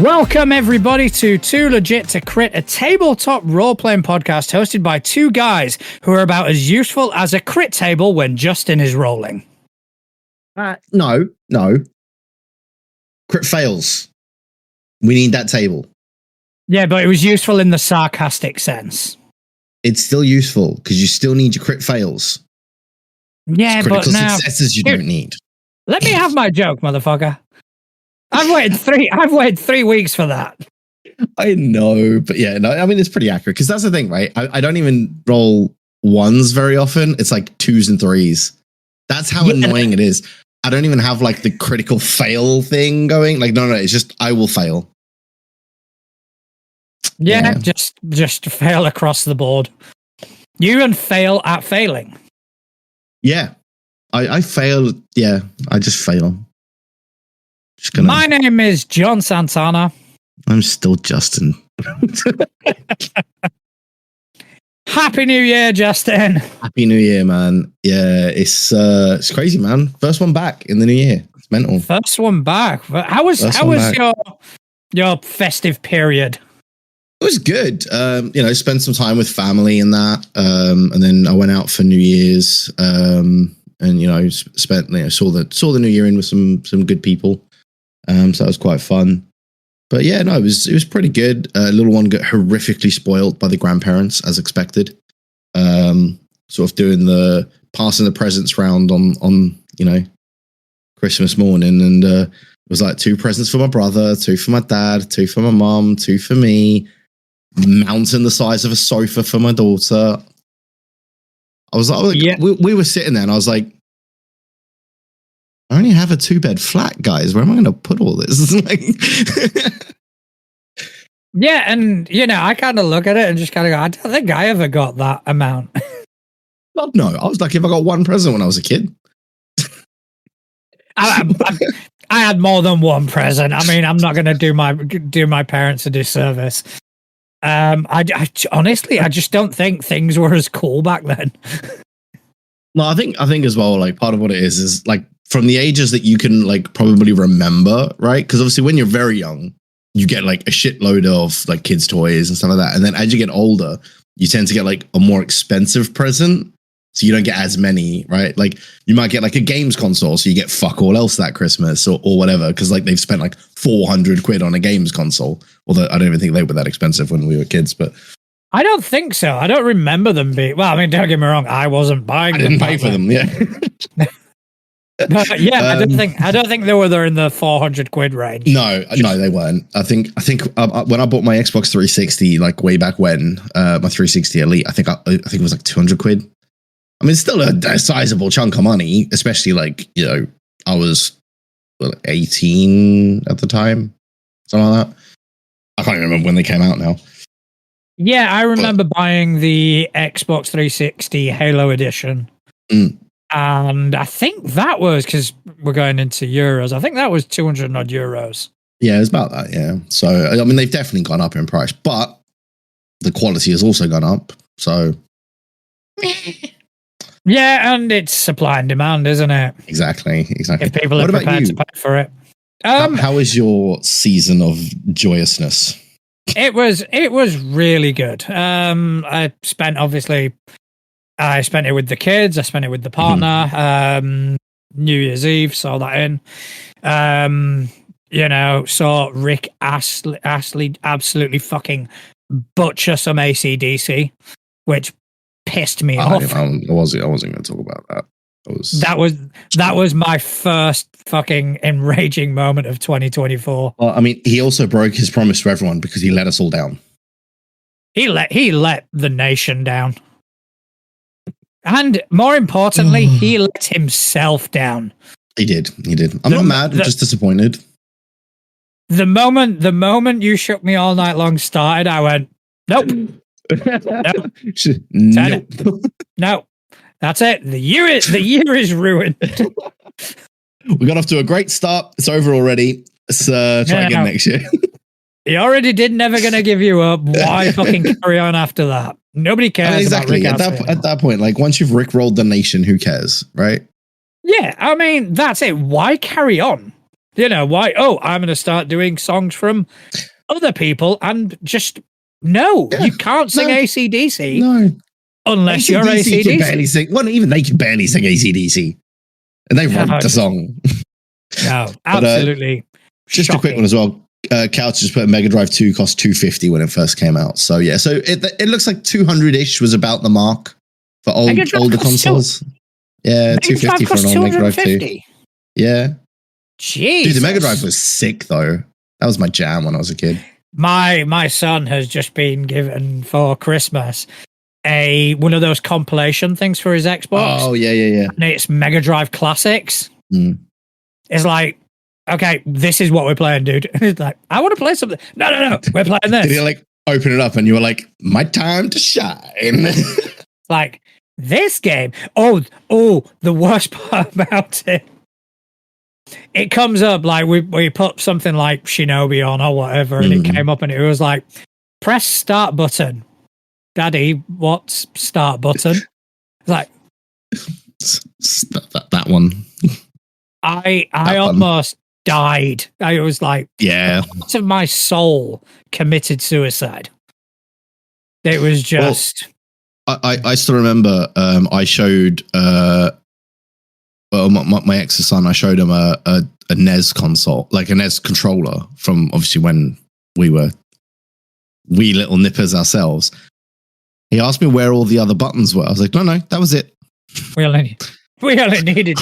Welcome, everybody, to Too Legit to Crit, a tabletop role-playing podcast hosted by two guys who are about as useful as a crit table when Justin is rolling. No. Crit fails. We need that table. Yeah, but it was useful in the sarcastic sense. It's still useful because you still need your crit fails. Yeah, it's but now successes you don't need. Let me have my joke, motherfucker. I've waited 3 weeks for that. I know, but yeah, no, I mean, it's pretty accurate because that's the thing, right? I don't even roll ones very often. It's like twos and threes. That's how annoying it is. I don't even have like the critical fail thing going. Like, no, it's just I will fail. Yeah. Just fail across the board. You even fail at failing. Yeah. I fail. Yeah, I just fail. My name is John Santana. I'm still Justin. Happy New Year, Justin. Happy New Year, man. Yeah, it's crazy, man. First one back in the new year. It's mental. First one back. How was your festive period? It was good. Spent some time with family and that. And then I went out for New Year's. And saw the new year in with some good people. So that was quite fun. But yeah, no, it was pretty good. Little one got horrifically spoiled by the grandparents, as expected. Sort of doing the passing the presents round on Christmas morning, and it was like 2 presents for my brother, 2 for my dad, 2 for my mom, 2 for me. Mountain the size of a sofa for my daughter. I was like, yeah. we were sitting there, and I was like, I only have a 2-bed flat, guys. Where am I going to put all this? Yeah, and I kind of look at it and just kind of go, I don't think I ever got that amount. God, no, I was lucky if I got 1 present when I was a kid. I had more than 1 present. I mean, I'm not going to do my parents a disservice. I honestly, I just don't think things were as cool back then. No, I think as well, like, part of what it is like from the ages that you can like probably remember, right? Because obviously when you're very young, you get like a shitload of like kids' toys and stuff like that. And then as you get older, you tend to get like a more expensive present. So you don't get as many, right? Like you might get like a games console, so you get fuck all else that Christmas or whatever. Cause like they've spent like 400 quid on a games console. Although I don't even think they were that expensive when we were kids, but I don't think so. I don't remember them being, well, I mean, don't get me wrong. I wasn't buying them. I didn't pay for them. Yeah. But yeah, I don't think they were there in the 400 quid range. No, they weren't. I think when I bought my Xbox 360, like way back when, my 360 Elite, I think it was like 200 quid. I mean, it's still a sizable chunk of money, especially like, I was 18 at the time, something like that. I can't even remember when they came out now. Yeah, I remember buying the Xbox 360 Halo Edition. And I think that was, because we're going into euros, I think that was 200 odd euros. Yeah, it's about that, yeah. So, I mean, they've definitely gone up in price, but the quality has also gone up, so. Yeah, and it's supply and demand, isn't it? Exactly. If people are prepared to pay for it. How is your season of joyousness? It was really good. I spent it with the kids. I spent it with the partner. New Year's Eve, saw that in. Saw Rick Astley absolutely fucking butcher some AC/DC, which pissed me off. I wasn't going to talk about that. That was my first fucking enraging moment of 2024. Well, I mean, he also broke his promise to everyone because he let us all down. He let the nation down. And more importantly, he let himself down. He did. I'm not mad. I'm just disappointed. The moment you shook me all night long started, I went, nope. No. That's it. The year is ruined. We got off to a great start. It's over already. Let's try again next year. He already did Never Gonna Give You Up. Why fucking carry on after that? Nobody cares. Exactly. About Rick at that point, like once you've rickrolled the nation, who cares, right? Yeah, I mean that's it. Why carry on? You know, why? Oh, I'm going to start doing songs from other people and just, no, you can't sing AC/DC. No. Unless you're AC/DC. Can barely sing. Well, even they can barely sing AC/DC. And they wrote the song. No, absolutely. Just a quick one as well. Couch just put a Mega Drive 2 cost $250 when it first came out. So yeah, so it looks like 200-ish was about the mark for older consoles. Yeah, $250 for an old Mega Drive 2. Yeah. Jeez. Dude, the Mega Drive was sick though. That was my jam when I was a kid. My son has just been given for Christmas one of those compilation things for his Xbox. Oh yeah. And it's Mega Drive Classics. Mm. It's like, okay, this is what we're playing, dude. It's like, I want to play something. No, we're playing this. Did he like open it up and you were like, my time to shine? Like, this game. Oh, the worst part about it. It comes up like we put something like Shinobi on or whatever, and it came up and it was like, press start button. Daddy, what's start button? It's like that one. I almost died. I was like, part of my soul committed suicide. It was just. Well, I still remember. I showed my ex's son. I showed him a NES console, like a NES controller from obviously when we were wee little nippers ourselves. He asked me where all the other buttons were. I was like, no, that was it. We only needed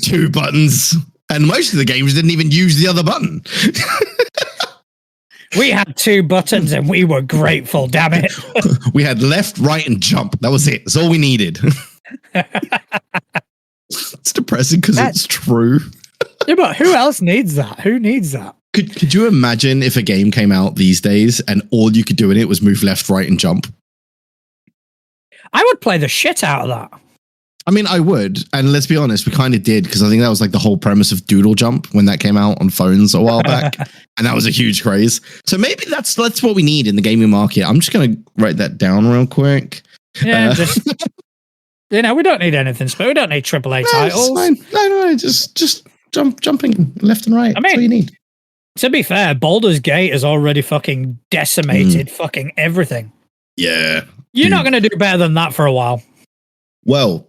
two buttons, and most of the games didn't even use the other button. We had 2 buttons, and we were grateful. Damn it! We had left, right, and jump. That was it. That's all we needed. It's depressing because it's true. Yeah, but who else needs that? Who needs that? Could you imagine if a game came out these days and all you could do in it was move left, right, and jump? I would play the shit out of that. I mean, I would. And let's be honest, we kind of did, because I think that was like the whole premise of Doodle Jump when that came out on phones a while back. And that was a huge craze. So maybe that's what we need in the gaming market. I'm just going to write that down real quick. Yeah, we don't need anything. We don't need AAA titles. Fine. No, just jumping left and right. I mean, that's all you need. To be fair, Baldur's Gate has already fucking decimated fucking everything. Yeah. You're not going to do better than that for a while. Well,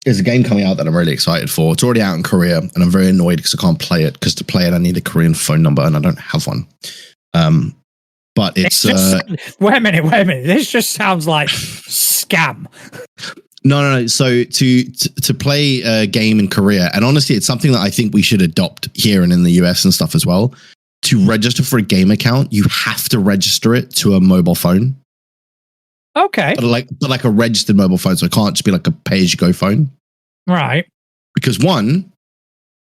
there's a game coming out that I'm really excited for. It's already out in Korea, and I'm very annoyed because I can't play it, because to play it, I need a Korean phone number, and I don't have one. But it's... Wait a minute. This just sounds like scam. No. So to play a game in Korea, and honestly, it's something that I think we should adopt here and in the US and stuff as well. To register for a game account, you have to register it to a mobile phone. Okay. But like a registered mobile phone, so it can't just be like a pay-as-you-go phone. Right. Because one,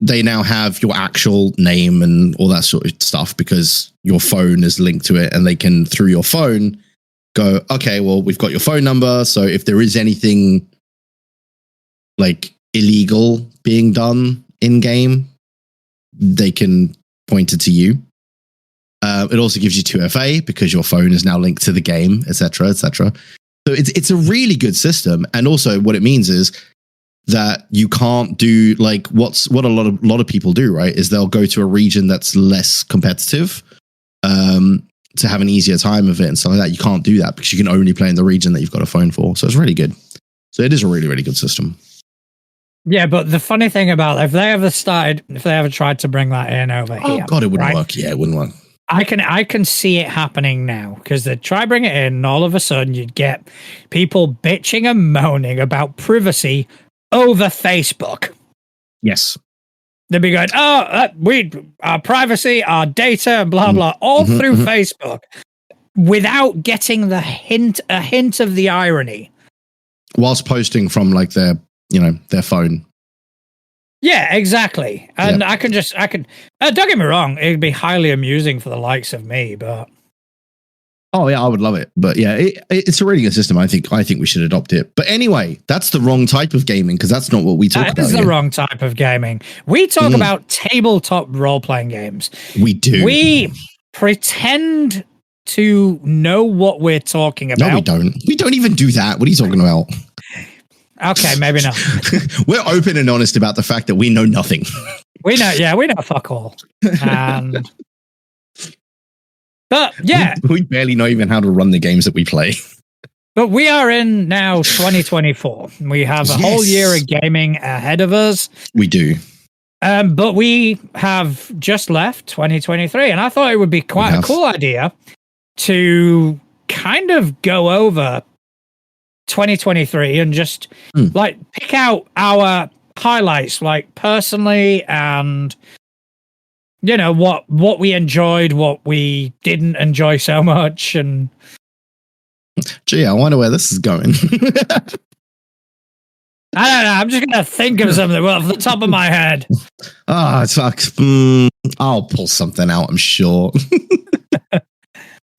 they now have your actual name and all that sort of stuff because your phone is linked to it, and they can, through your phone, go, okay, well, we've got your phone number, so if there is anything like illegal being done in-game, they can point it to you. It also gives you 2FA because your phone is now linked to the game, etc., etc. So it's a really good system, and also what it means is that you can't do like what a lot of people do, right? Is they'll go to a region that's less competitive to have an easier time of it and stuff like that. You can't do that because you can only play in the region that you've got a phone for. So it's really good. So it is a really, really good system. Yeah, but the funny thing about if they ever tried to bring that in over here, oh god, it wouldn't work. Yeah, it wouldn't work. I can see it happening now, because they try bring it in, and all of a sudden you'd get people bitching and moaning about privacy over Facebook. Yes. They'd be going, our privacy, our data, blah, blah, all through Facebook, without getting a hint of the irony. Whilst posting from like their phone. Yeah, exactly. And I can don't get me wrong, it'd be highly amusing for the likes of me, but. Oh yeah, I would love it. But yeah, it's a really good system. I think we should adopt it. But anyway, that's the wrong type of gaming, because that's not what we talk about. That is the wrong type of gaming. We talk about tabletop role-playing games. We do. We pretend to know what we're talking about. No, we don't. We don't even do that. What are you talking about? Okay, maybe not. We're open and honest about the fact that we know nothing. We know fuck all. And but yeah, we barely know even how to run the games that we play. But we are in now 2024. We have a whole year of gaming ahead of us. We do. But we have just left 2023, and I thought it would be quite a cool idea to kind of go over 2023 and just like pick out our highlights, like personally, and you know what we enjoyed, what we didn't enjoy so much, and gee, I wonder where this is going. I don't know. I'm just gonna think of something off the top of my head. Oh, it's like I'll pull something out, I'm sure.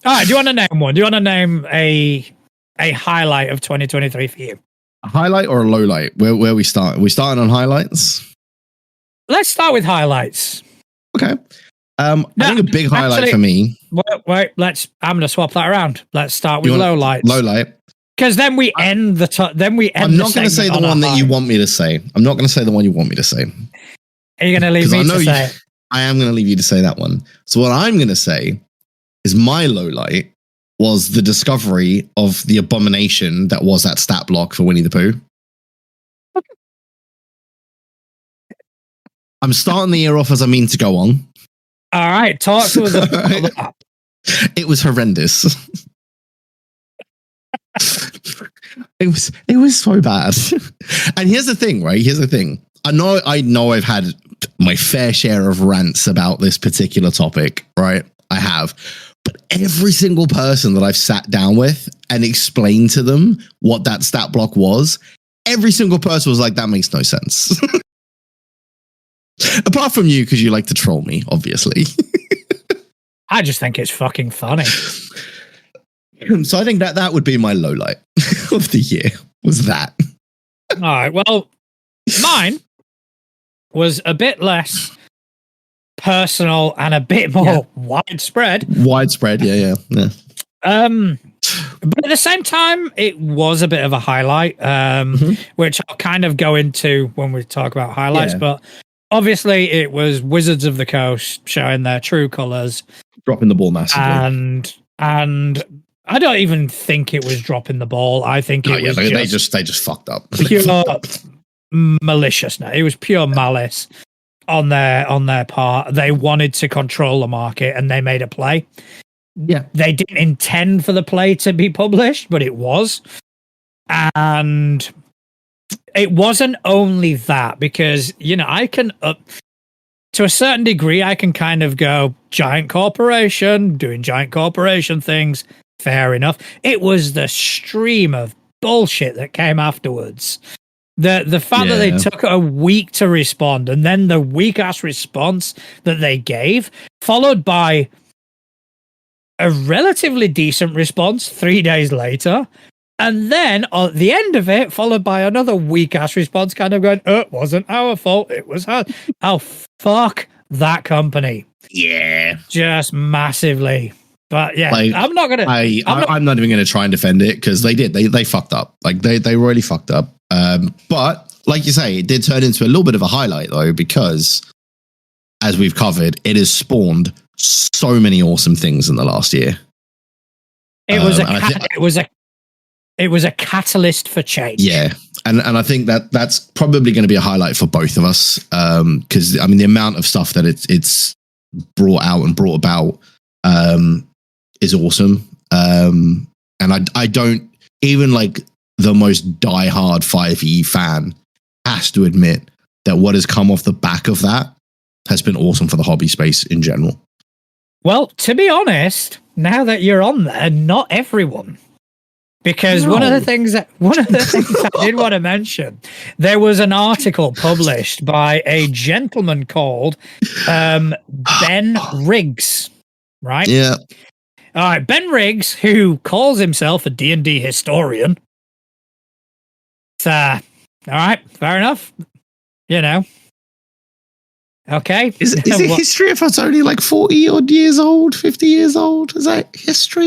All right, do you want to name one? Do you want to name a highlight of 2023 for you? A highlight or a low light? Where we start? Are we starting on highlights? Let's start with highlights. Okay. I think a big highlight for me. Wait. I'm going to swap that around. Let's start with low lights. Low light. Because then we end the. I'm not going to say the one that you want me to say. I'm not going to say the one you want me to say. Are you going to leave me to say it? I am going to leave you to say that one. So what I'm going to say is my low light was the discovery of the abomination that was that stat block for Winnie the Pooh. Okay. I'm starting the year off as I mean to go on. All right, talk to us about that. It was horrendous. It was so bad. And here's the thing, right? Here's the thing. I know I've had my fair share of rants about this particular topic, right? I have. But every single person that I've sat down with and explained to them what that stat block was, every single person was like, that makes no sense. Apart from you, because you like to troll me, obviously. I just think it's fucking funny. So I think that would be my low light of the year, was that. All right, well, mine was a bit less personal and a bit more widespread. Widespread, yeah. But at the same time, it was a bit of a highlight, which I'll kind of go into when we talk about highlights. Yeah. But obviously, it was Wizards of the Coast showing their true colors, dropping the ball massively, and I don't even think it was dropping the ball. I think it was they just fucked up. Pure maliciousness. It was pure malice on their part. They wanted to control the market, and they made a play. Yeah, they didn't intend for the play to be published, but it was, and it wasn't only that, because I can to a certain degree I can kind of go giant corporation doing giant corporation things. Fair enough. It was the stream of bullshit that came afterwards. The fact that they took a week to respond, and then the weak ass response that they gave, followed by a relatively decent response 3 days later, and then at the end of it, followed by another weak ass response, kind of going, it wasn't our fault, it was her. Oh, fuck that company. Yeah. Just massively. But yeah, I'm not even gonna try and defend it, because they fucked up. Like they really fucked up. But like you say, it did turn into a little bit of a highlight though, because as we've covered, it has spawned so many awesome things in the last year. It was a catalyst for change. Yeah. And I think that's probably going to be a highlight for both of us. Because the amount of stuff that it's brought out and brought about is awesome. And I don't, even like the most diehard 5e fan has to admit that what has come off the back of that has been awesome for the hobby space in general. Well, to be honest, now that you're on there, not everyone. Because one of the things I did want to mention, there was an article published by a gentleman called Ben Riggs, right? Yeah. All right, Ben Riggs, who calls himself a D&D historian. All right, fair enough. Okay. Is it history if it's only like 40 odd years old, 50 years old? Is that history?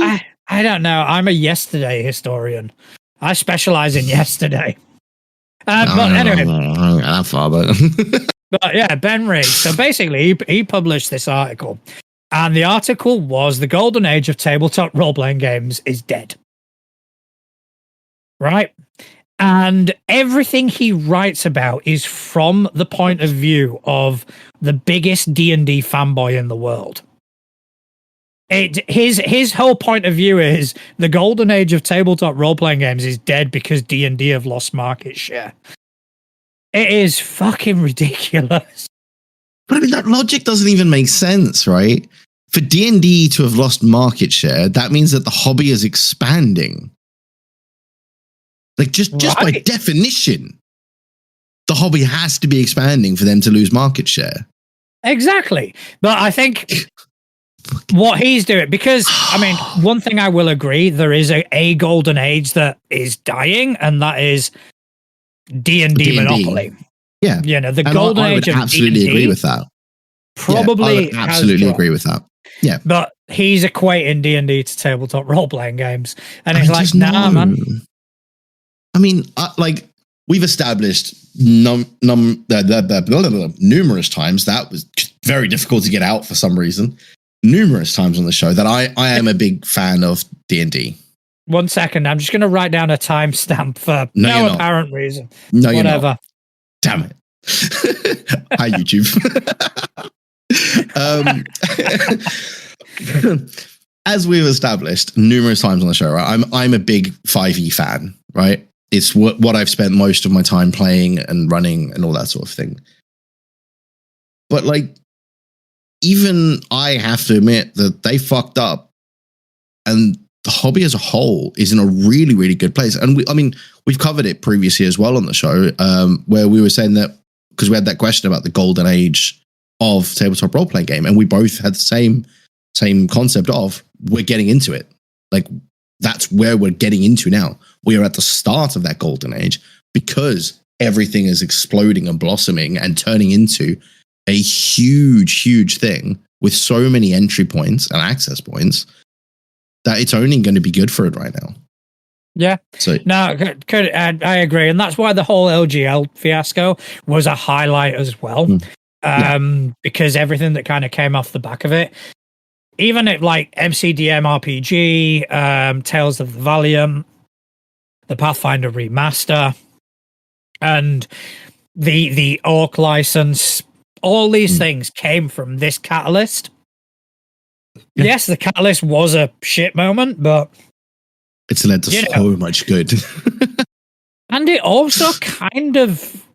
I don't know. I'm a yesterday historian. I specialize in yesterday. But anyway. Not that far, but But yeah, Ben Reed. So basically, he published this article, and the article was the golden age of tabletop role-playing games is dead. Right? And everything he writes about is from the point of view of the biggest D&D fanboy in the world. His whole point of view is the golden age of tabletop role-playing games is dead because D&D have lost market share. It is fucking ridiculous. But I mean, that logic doesn't even make sense, right? For D&D to have lost market share, that means that the hobby is expanding. Like, just by definition, the hobby has to be expanding for them to lose market share. Exactly. But I think what he's doing, because, I mean, one thing I will agree, there is a golden age that is dying, and that is D&D Monopoly. Yeah. You know, the golden age of I would absolutely D&D agree with that. probably I would absolutely agree with that. Yeah. But he's equating D&D to tabletop role-playing games. And it's like, nah, man. I mean, like, we've established numerous times that was very difficult to get out for some reason. Numerous times on the show that I am a big fan of D&D. 1 second, I'm just going to write down a timestamp for no apparent reason. No, whatever. You're not. Damn it. Hi, YouTube. As we've established numerous times on the show, right? I'm a big 5e fan, right? It's what I've spent most of my time playing and running and all that sort of thing. But like, even I have to admit that they fucked up, and the hobby as a whole is in a really, really good place. And we've covered it previously as well on the show, where we were saying that because we had that question about the golden age of tabletop role-playing game, and we both had the same concept of we're getting into it. Like, that's where we're getting into now. We are at the start of that golden age because everything is exploding and blossoming and turning into a huge, huge thing with so many entry points and access points that it's only going to be good for it right now. Yeah. So no, I agree. And that's why the whole LGL fiasco was a highlight as well. Because everything that kind of came off the back of it, even at like MCDM RPG, Tales of the Valiant, the Pathfinder remaster, and the Orc license, all these things came from this catalyst. Yeah. Yes, the catalyst was a shit moment, but it's led to so much good. And it also kind of,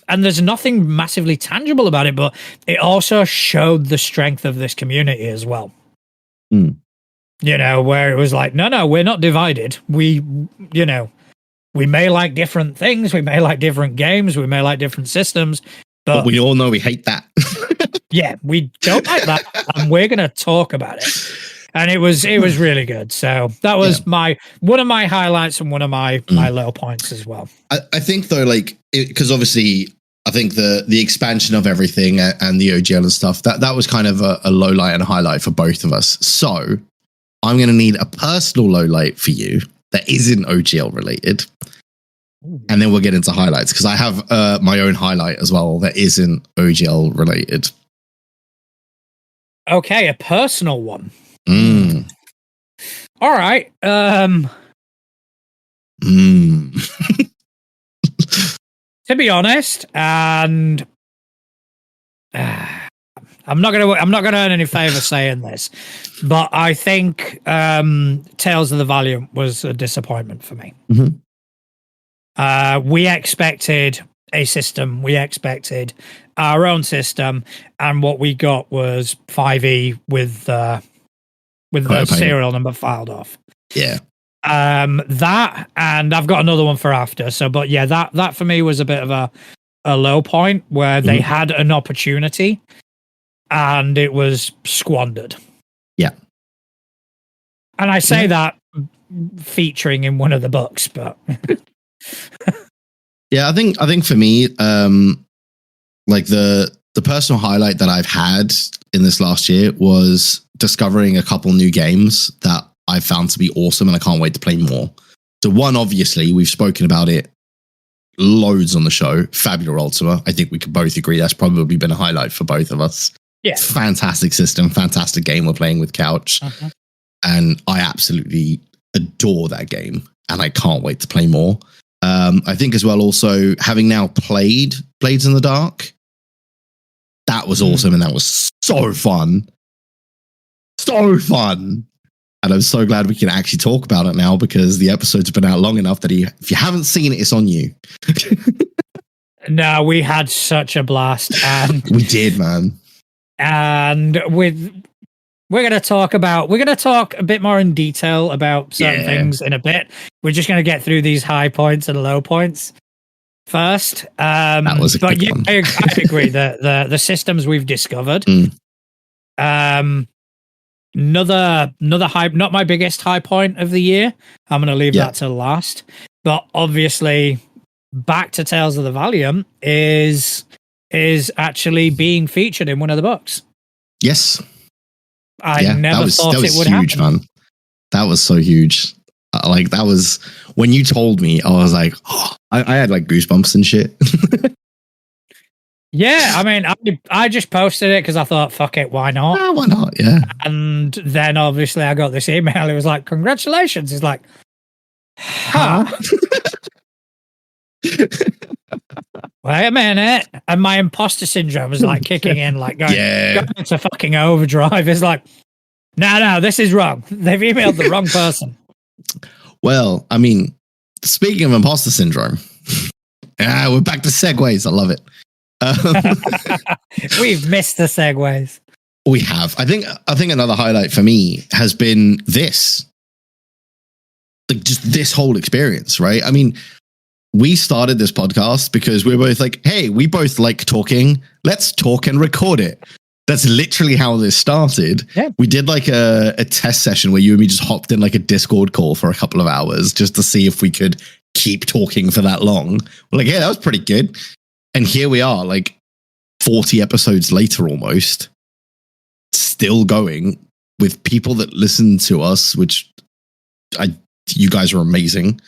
and there's nothing massively tangible about it, but it also showed the strength of this community as well. You know, where it was like, no, we're not divided. We may like different things, we may like different games, we may like different systems, but we all know we hate that. Yeah, we don't like that, and we're going to talk about it. And it was really good. So that was one of my highlights and one of my low points as well. I think though, like, because obviously I think the expansion of everything and the OGL and stuff, that was kind of a low light and a highlight for both of us. So I'm going to need a personal low light for you that isn't OGL related. And then we'll get into highlights, because I have my own highlight as well that isn't OGL related. Okay, a personal one. All right. To be honest, and I'm not gonna earn any favor saying this, but I think Tales of the Valiant was a disappointment for me. We expected a system, we expected our own system, and what we got was 5e with the serial number filed off. Yeah. That, and I've got another one for after. So, but yeah, that for me was a bit of a low point where they had an opportunity and it was squandered. Yeah. And I say that featuring in one of the books, but yeah, I think for me, like the personal highlight that I've had in this last year was discovering a couple new games that I found to be awesome, and I can't wait to play more. So one, obviously, we've spoken about it loads on the show. Fabulous Ultima. I think we could both agree that's probably been a highlight for both of us. Yeah. Fantastic system, fantastic game we're playing with Couch. And I absolutely adore that game. And I can't wait to play more. I think as well, also having now played Blades in the Dark, that was awesome. And that was so fun. So fun. And I'm so glad we can actually talk about it now because the episode's been out long enough that if you haven't seen it, it's on you. No, we had such a blast. And we did, man. And we're going to talk a bit more in detail about certain things in a bit. We're just going to get through these high points and low points first. That was a good one. I agree that the systems we've discovered. Another high, not my biggest high point of the year. I'm going to leave that to last. But obviously, back to Tales of the Valiant is actually being featured in one of the books. Yes. I never thought it would huge, happen. Man. That was so huge. Like, that was when you told me, I was like, I had like goosebumps and shit. Yeah, I mean, I just posted it because I thought, fuck it, why not? Why not? Yeah. And then obviously I got this email. It was like, congratulations. It's like, huh? Wait a minute. And my imposter syndrome was like kicking in, like going to fucking overdrive. It's like, no, this is wrong. They've emailed the wrong person. Well, I mean, speaking of imposter syndrome, we're back to segues. I love it. We've missed the segues. We have. I think another highlight for me has been this. Like, just this whole experience, right? I mean, we started this podcast because we were both like, hey, we both like talking. Let's talk and record it. That's literally how this started. Yeah. We did like a test session where you and me just hopped in like a Discord call for a couple of hours just to see if we could keep talking for that long. We're like, yeah, that was pretty good. And here we are, like 40 episodes later almost, still going with people that listen to us, which you guys are amazing.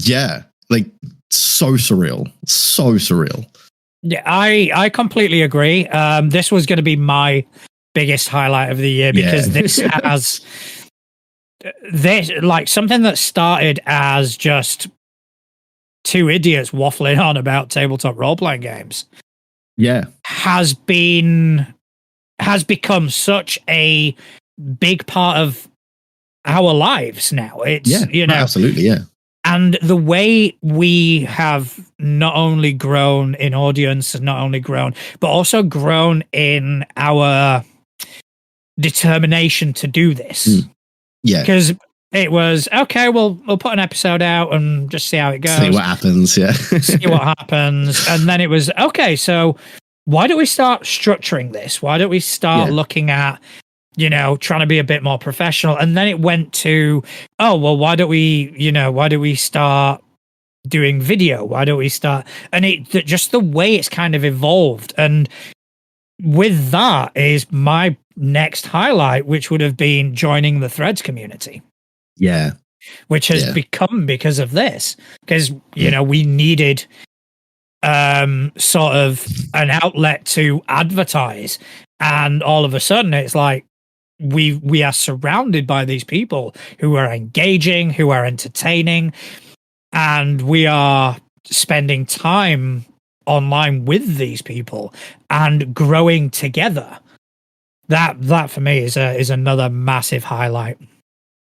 Yeah, like so surreal. So surreal. Yeah, I completely agree. This was going to be my biggest highlight of the year because this has like something that started as just two idiots waffling on about tabletop role-playing games. Yeah, has become such a big part of our lives now. It's absolutely, yeah. And the way we have not only grown in audience, but also grown in our determination to do this. Yeah. Because it was, okay, we'll put an episode out and just see how it goes. See what happens, yeah. See what happens. And then it was, okay, so why don't we start structuring this? Why don't we start looking at, trying to be a bit more professional? And then it went to, oh, well, why don't we start doing video? Why don't we start? And just the way it's kind of evolved. And with that is my next highlight, which would have been joining the Threads community. Yeah. Which has become because of this. Because, we needed sort of an outlet to advertise. And all of a sudden it's like, we are surrounded by these people who are engaging, who are entertaining, and we are spending time online with these people and growing together. That for me is another massive highlight.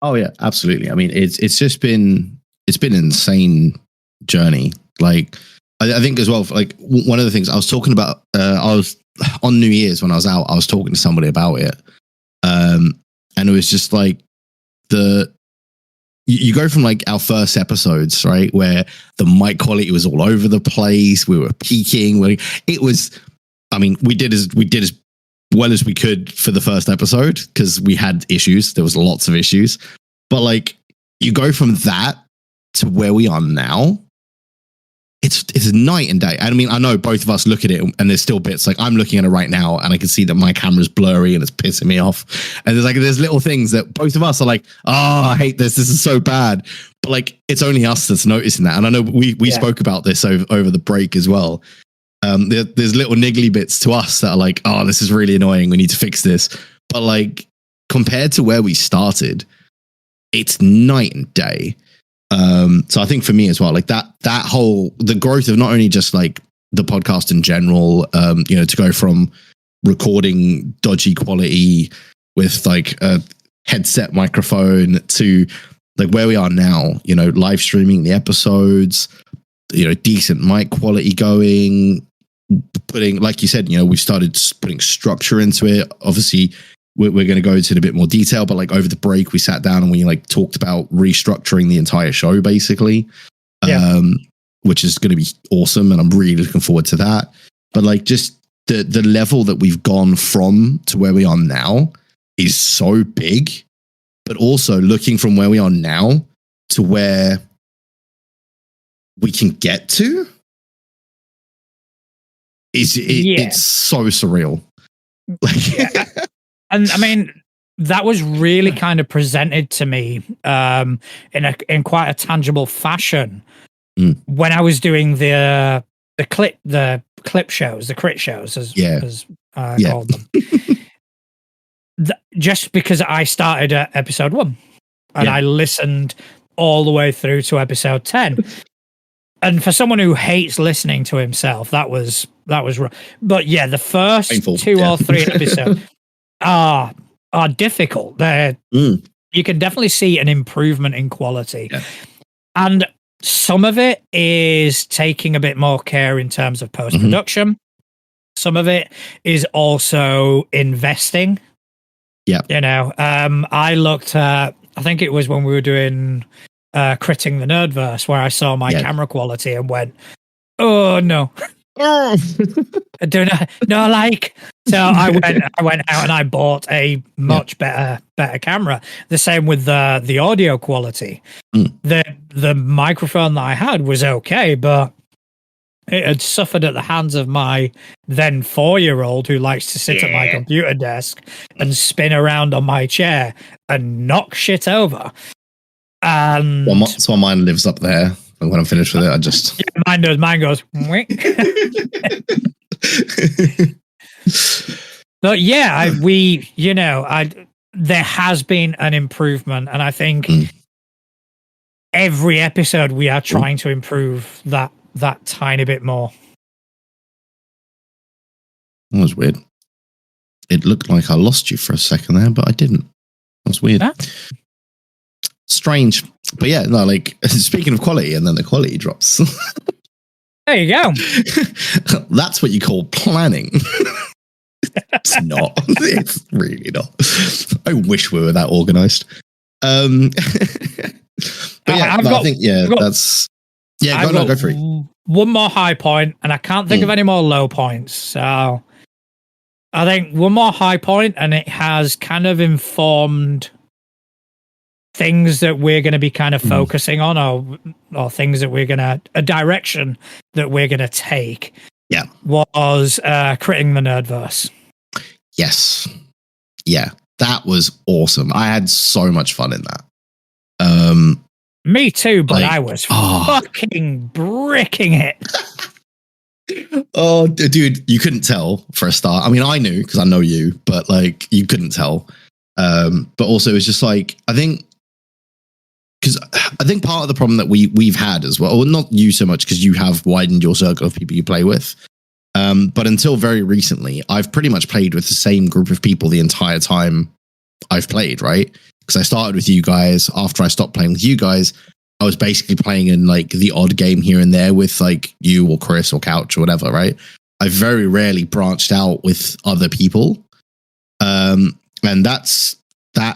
Oh yeah, absolutely. I mean, it's been an insane journey. Like, I think as well, like one of the things I was talking about, I was on New Year's when I was out, I was talking to somebody about it. And it was just like you go from like our first episodes, right, where the mic quality was all over the place. We were peaking. We did as well as we could for the first episode because we had issues. There was lots of issues, but like you go from that to where we are now, it's night and day. I mean, I know both of us look at it and there's still bits like I'm looking at it right now and I can see that my camera's blurry and it's pissing me off. And there's little things that both of us are like, oh, I hate this. This is so bad. But like, it's only us that's noticing that. And I know we spoke about this over the break as well. There's little niggly bits to us that are like, oh, this is really annoying. We need to fix this. But like, compared to where we started, it's night and day. So I think for me as well, like that whole, the growth of not only just like the podcast in general, to go from recording dodgy quality with like a headset microphone to like where we are now, live streaming the episodes, decent mic quality going, putting, like you said, we started putting structure into it. Obviously, we're going to go into a bit more detail, but like over the break, we sat down and we like talked about restructuring the entire show, basically, which is going to be awesome. And I'm really looking forward to that. But like just the level that we've gone from to where we are now is so big, but also looking from where we are now to where we can get to it's so surreal. Like, And I mean, that was really kind of presented to me in quite a tangible fashion when I was doing the clip shows, the crit shows, as I called them. Just because I started at episode 1 and I listened all the way through to episode 10. And for someone who hates listening to himself, that was rough. But yeah, the first painful. 2 or 3 episodes are difficult. You can definitely see an improvement in quality. And some of it is taking a bit more care in terms of post-production. Some of it is also investing. I looked at, I think it was when we were doing Critting the Nerdverse, where I saw my camera quality and went, oh no. I don't know, like, so I went out and I bought a much better camera. The same with the audio quality. The microphone that I had was okay, but it had suffered at the hands of my then 4-year-old who likes to sit at my computer desk and spin around on my chair and knock shit over. And so mine lives up there. And when I'm finished with it, I just mine does. Mine goes. But yeah, there has been an improvement, and I think every episode we are trying to improve that tiny bit more. That was weird. It looked like I lost you for a second there, but I didn't. That was weird. Strange. But yeah, no, like, speaking of quality, and then the quality drops. There you go. That's what you call planning. It's not. It's really not. I wish we were that organized. But yeah, I think, that's... Yeah, go for it. One more high point, and I can't think of any more low points. So I think one more high point, and it has kind of informed things that we're going to be kind of focusing on, or things that we're going to, a direction that we're going to take. Was Critting the Nerdverse. Yes. Yeah, that was awesome. I had so much fun in that. Me too, but I was fucking bricking it. Oh, dude, you couldn't tell for a start. I mean, I knew because I know you, but like you couldn't tell. But also, it was just like, I think part of the problem that we've had as well, or not you so much because you have widened your circle of people you play with. But until very recently, I've pretty much played with the same group of people the entire time I've played, right? Because I started with you guys. After I stopped playing with you guys, I was basically playing in like the odd game here and there with like you or Chris or Couch or whatever, right? I very rarely branched out with other people. And that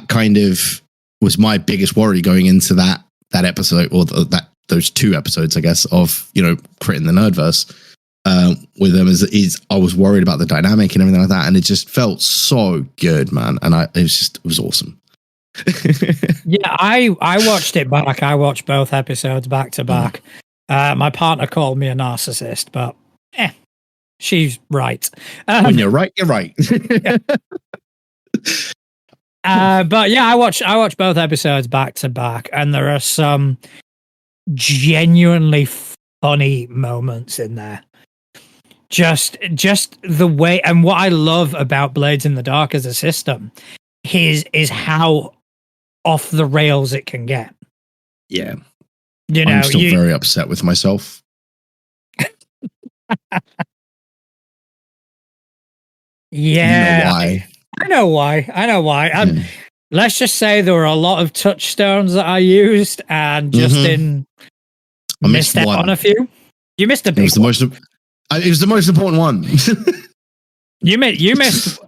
kind of was my biggest worry going into that episode, or those 2 episodes, I guess, of, Critting the Nerdverse with them is I was worried about the dynamic and everything like that. And it just felt so good, man. And it was awesome. Yeah, I watched it back. I watched both episodes back to back. My partner called me a narcissist, but she's right. When you're right, you're right. Yeah. But yeah, I watched both episodes back to back, and there are some genuinely funny moments in there. Just the way, and what I love about Blades in the Dark as a system is how off the rails it can get. Yeah. You know, I'm still very upset with myself. Yeah. I know why. Let's just say there were a lot of touchstones that I used, and Justin missed out on a few. You missed a big one. It was the most important one. You missed.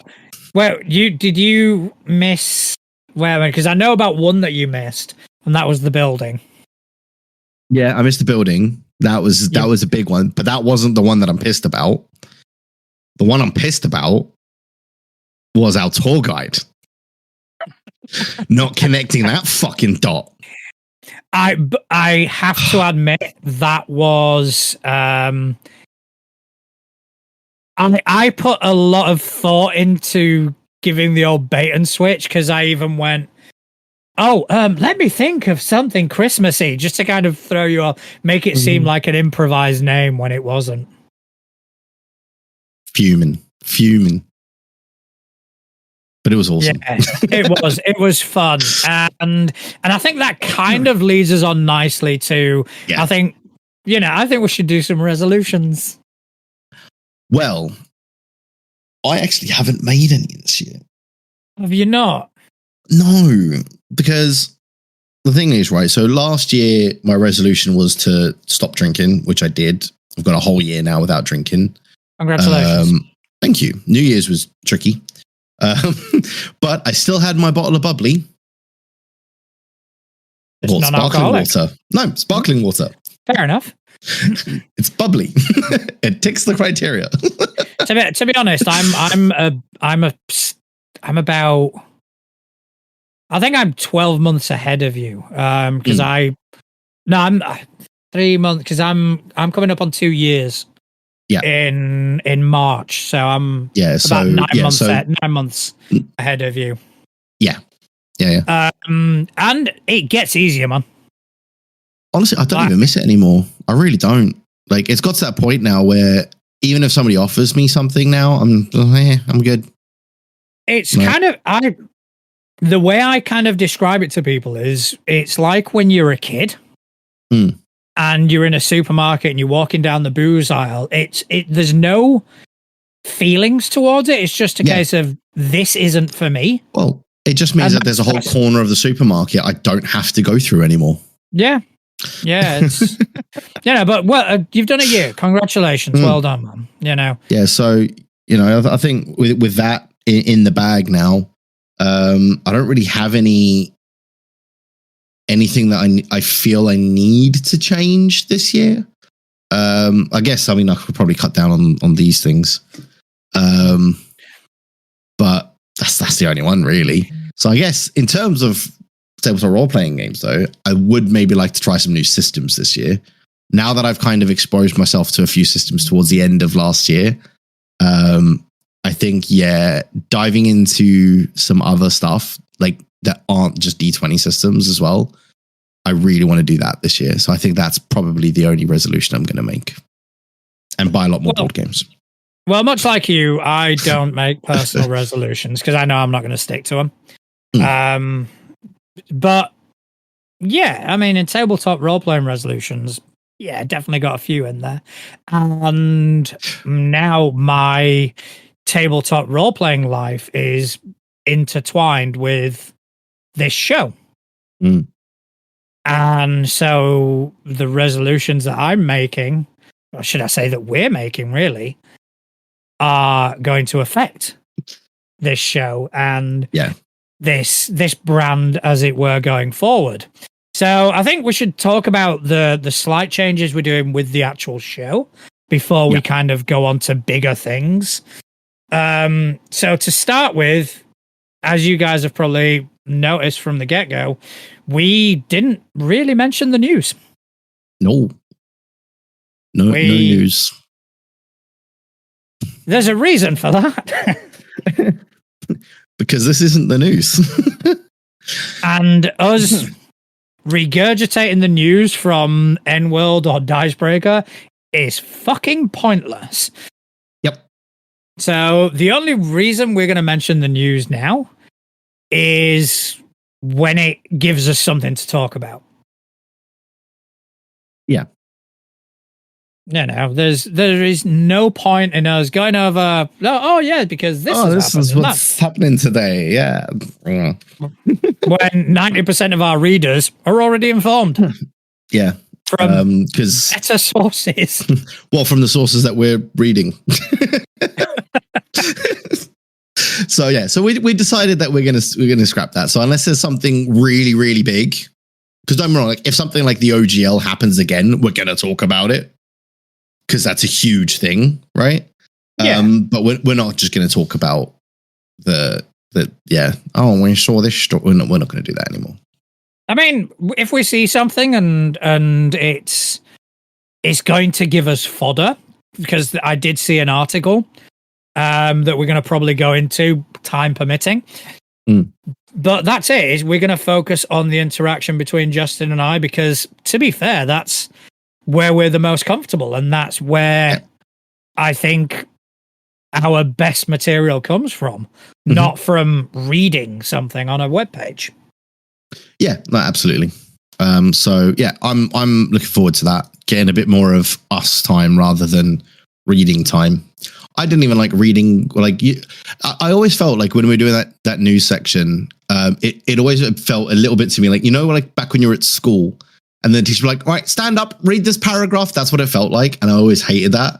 Well, did you miss? Well, because I know about one that you missed, and that was the building. Yeah, I missed the building. That was a big one, but that wasn't the one that I'm pissed about. The one I'm pissed about was our tour guide not connecting that fucking dot. I have to admit that was I put a lot of thought into giving the old bait and switch, because I even went, let me think of something Christmassy, just to kind of throw you off, make it seem like an improvised name when it wasn't. Fuming. But it was awesome. Yeah, it was fun. And I think that kind of leads us on nicely to, I think we should do some resolutions. Well, I actually haven't made any this year. Have you not? No, because the thing is, right, so last year my resolution was to stop drinking, which I did. I've got a whole year now without drinking. Congratulations. Thank you. New Year's was tricky. But I still had my bottle of bubbly. It's non-alcoholic. Sparkling water. No, sparkling water. Fair enough. It's bubbly. It ticks the criteria. To be honest, I'm about, I think I'm 12 months ahead of you. Because I'm 3 months, because I'm coming up on 2 years. Yeah. In March, so I'm about 9 months 9 months ahead of you. Yeah. And it gets easier, man. Honestly, I don't even miss it anymore. I really don't. Like, it's got to that point now where even if somebody offers me something now, I'm good. It's kind of the way I kind of describe it to people is it's like when you're a kid. And you're in a supermarket and you're walking down the booze aisle. There's no feelings towards it. It's just a case of, this isn't for me. Well, it just means that there's a whole corner of the supermarket I don't have to go through anymore. Yeah. It's, but you've done a year. Congratulations. Well done, man. Yeah. So, I think with that in the bag now, I don't really have anything that I feel I need to change this year. I guess, I could probably cut down on these things. But that's the only one really. So I guess in terms of tabletop role-playing games though, I would maybe like to try some new systems this year. Now that I've kind of exposed myself to a few systems towards the end of last year, I think, diving into some other stuff like that aren't just D20 systems as well. I really want to do that this year. So I think that's probably the only resolution I'm going to make, and buy a lot more board games. Well, much like you, I don't make personal resolutions because I know I'm not going to stick to them. But yeah, in tabletop role-playing resolutions, definitely got a few in there. And now my tabletop role-playing life is intertwined with this show. And so the resolutions that I'm making, or should I say that we're making really, are going to affect this show and this brand, as it were, going forward. So I think we should talk about the slight changes we're doing with the actual show before we kind of go on to bigger things. So to start with, as you guys have probably noticed from the get-go, we didn't really mention the news. No. No news. There's a reason for that. Because this isn't the news. And us regurgitating the news from N-World or Dicebreaker is fucking pointless. Yep. So the only reason we're going to mention the news now is when it gives us something to talk about. Yeah. No, there is no point in us going over. Because this is what's happening today. Yeah, when 90% of our readers are already informed. Yeah, from better sources. Well, from the sources that we're reading. So we decided that we're gonna scrap that. So unless there's something really, really big, because don't get me wrong, like if something like the OGL happens again, we're gonna talk about it. Because that's a huge thing, right? Yeah. But we're not just going to talk about we saw this story. We're not going to do that anymore. I mean, if we see something and it's going to give us fodder, because I did see an article that we're going to probably go into, time permitting. But that's it. Is we're going to focus on the interaction between Justin and I, because to be fair, that's where we're the most comfortable, and that's where I think our best material comes from, not from reading something on a webpage. Yeah, no, absolutely. So yeah, I'm looking forward to that, getting a bit more of us time rather than reading time. I didn't even like reading. I always felt like when we were doing that news section, it always felt a little bit to me like, like back when you were at school. And then the teacher would be like, all right, stand up, read this paragraph. That's what it felt like. And I always hated that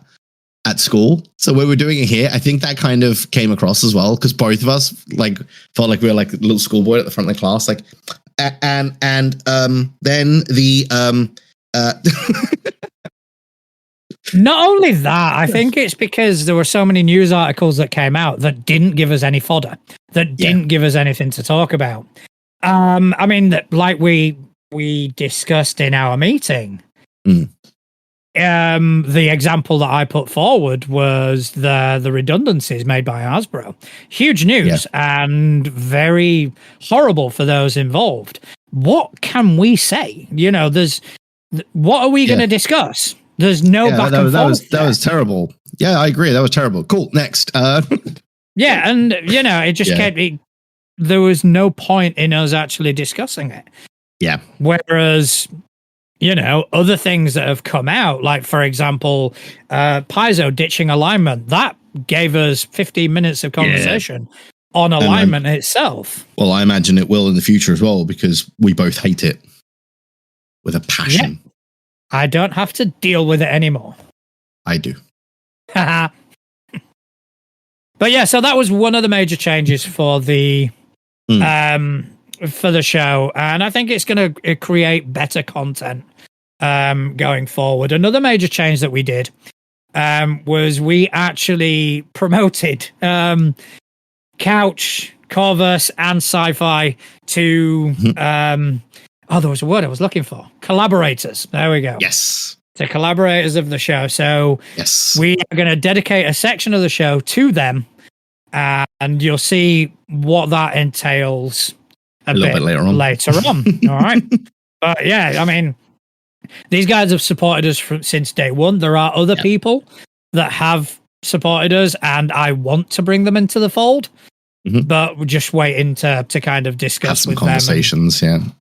at school. So when we're doing it here, I think that kind of came across as well, because both of us felt like we were like a little schoolboy at the front of the class. Like, then the Not only that, I think it's because there were so many news articles that came out that didn't give us any fodder, that didn't give us anything to talk about. I mean, like we discussed in our meeting. The example that I put forward was the redundancies made by Hasbro. Huge news and very horrible for those involved. What can we say? What are we going to discuss? There's no back and forth. That was terrible. Yeah, I agree. That was terrible. Cool. Next. Yeah, and it just there was no point in us actually discussing it. Yeah. Whereas, other things that have come out, like, for example, Paizo ditching alignment, that gave us 15 minutes of conversation on alignment itself. Well, I imagine it will in the future as well, because we both hate it with a passion. Yeah. I don't have to deal with it anymore. I do. But yeah, so that was one of the major changes for the show, and I think it's going to create better content going forward. Another major change that we did was we actually promoted Couch, Corvus, and Sci-Fi to there was a word I was looking for. Collaborators. There we go. Yes. To collaborators of the show. So we are going to dedicate a section of the show to them, and you'll see what that entails a little bit later on. All right. But yeah, I mean, these guys have supported us since day one. There are other people that have supported us, and I want to bring them into the fold. But we're just waiting to kind of discuss with them.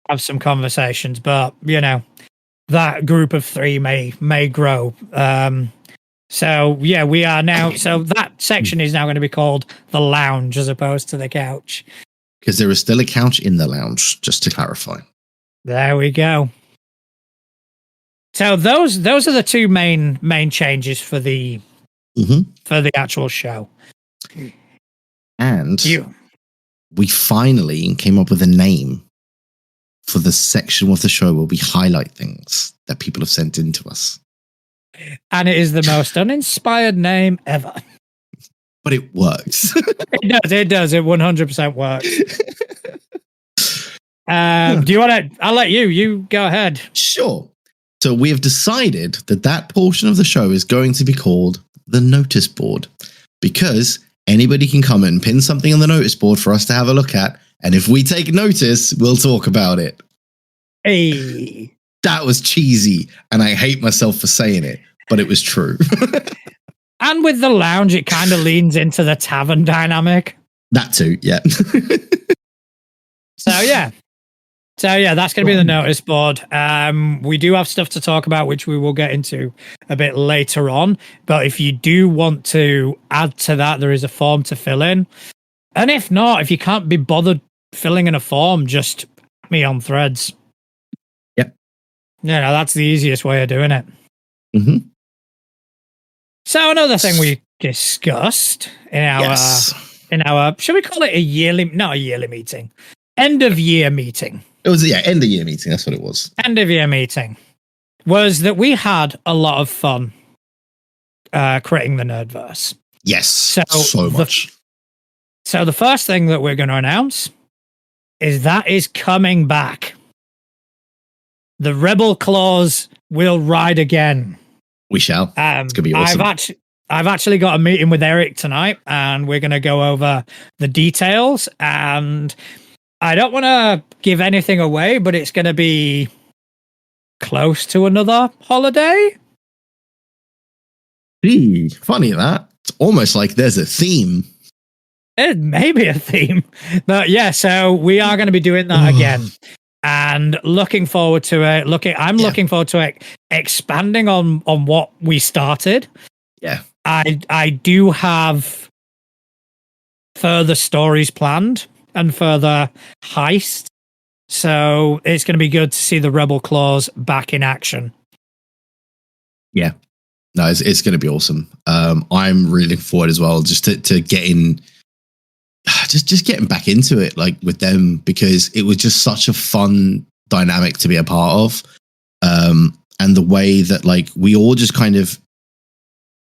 Have some conversations. But, that group of three may grow. So, yeah, we are now. So that section is now going to be called the lounge as opposed to the couch. Because there is still a couch in the lounge, just to clarify. There we go. So those are the two main changes for the actual show. And we finally came up with a name for the section of the show where we highlight things that people have sent in to us. And it is the most uninspired name ever. But it works. It does. It 100% works. Do you want to? I'll let you go ahead. Sure. So we have decided that portion of the show is going to be called the notice board, because anybody can come and pin something on the notice board for us to have a look at. And if we take notice, we'll talk about it. Hey. That was cheesy, and I hate myself for saying it, but it was true. And with the lounge, it kind of leans into the tavern dynamic. That too, yeah. So yeah, that's going to be the notice board. We do have stuff to talk about, which we will get into a bit later on. But if you do want to add to that, there is a form to fill in. And if not, if you can't be bothered filling in a form, just put me on Threads. Yep. Yeah, that's the easiest way of doing it. Mm-hmm. So another thing we discussed in our should we call it not a yearly meeting, end of year meeting. It was end of year meeting. That's what it was. End of year meeting was that we had a lot of fun creating the Nerdverse. Yes, so much. So the first thing that we're going to announce is that is coming back. The Rebel Claws will ride again. We shall. It's gonna be awesome. I've actually got a meeting with Eric tonight, and we're going to go over the details. And I don't want to give anything away, but it's going to be close to another holiday. Gee, funny that. It's almost like there's a theme. It may be a theme, but yeah. So we are going to be doing that again. And looking forward to it. Looking forward to it expanding on what we started. Yeah. I do have further stories planned and further heists. So it's going to be good to see the Rebel Claws back in action. Yeah. No, it's going to be awesome. I'm really looking forward as well, just to getting just getting back into it, like with them, because it was just such a fun dynamic to be a part of. And the way that like we all just kind of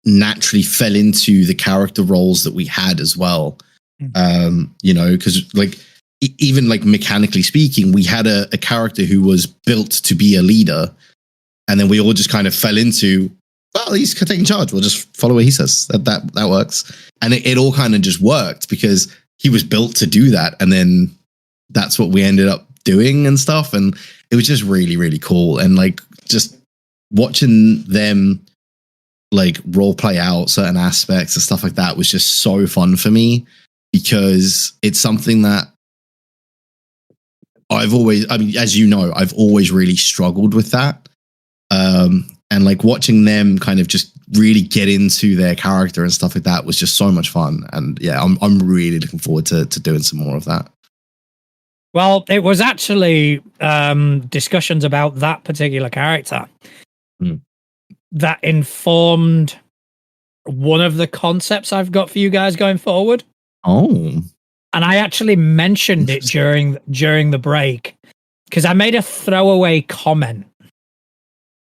naturally fell into the character roles that we had as well. You know, because like even like mechanically speaking, we had a character who was built to be a leader, and then we all just kind of fell into, well, he's taking charge, we'll just follow what he says. That works. And it all kind of just worked because he was built to do that, and then that's what we ended up doing and stuff. And it was just really, really cool. And like just watching them like role play out certain aspects and stuff like that was just so fun for me, because it's something that I've always, I mean, as you know, I've always really struggled with that. And like watching them kind of just really get into their character and stuff like that was just so much fun. And yeah, I'm really looking forward to doing some more of that. Well, it was actually discussions about that particular character that informed one of the concepts I've got for you guys going forward. Oh. And I actually mentioned it during the break, because I made a throwaway comment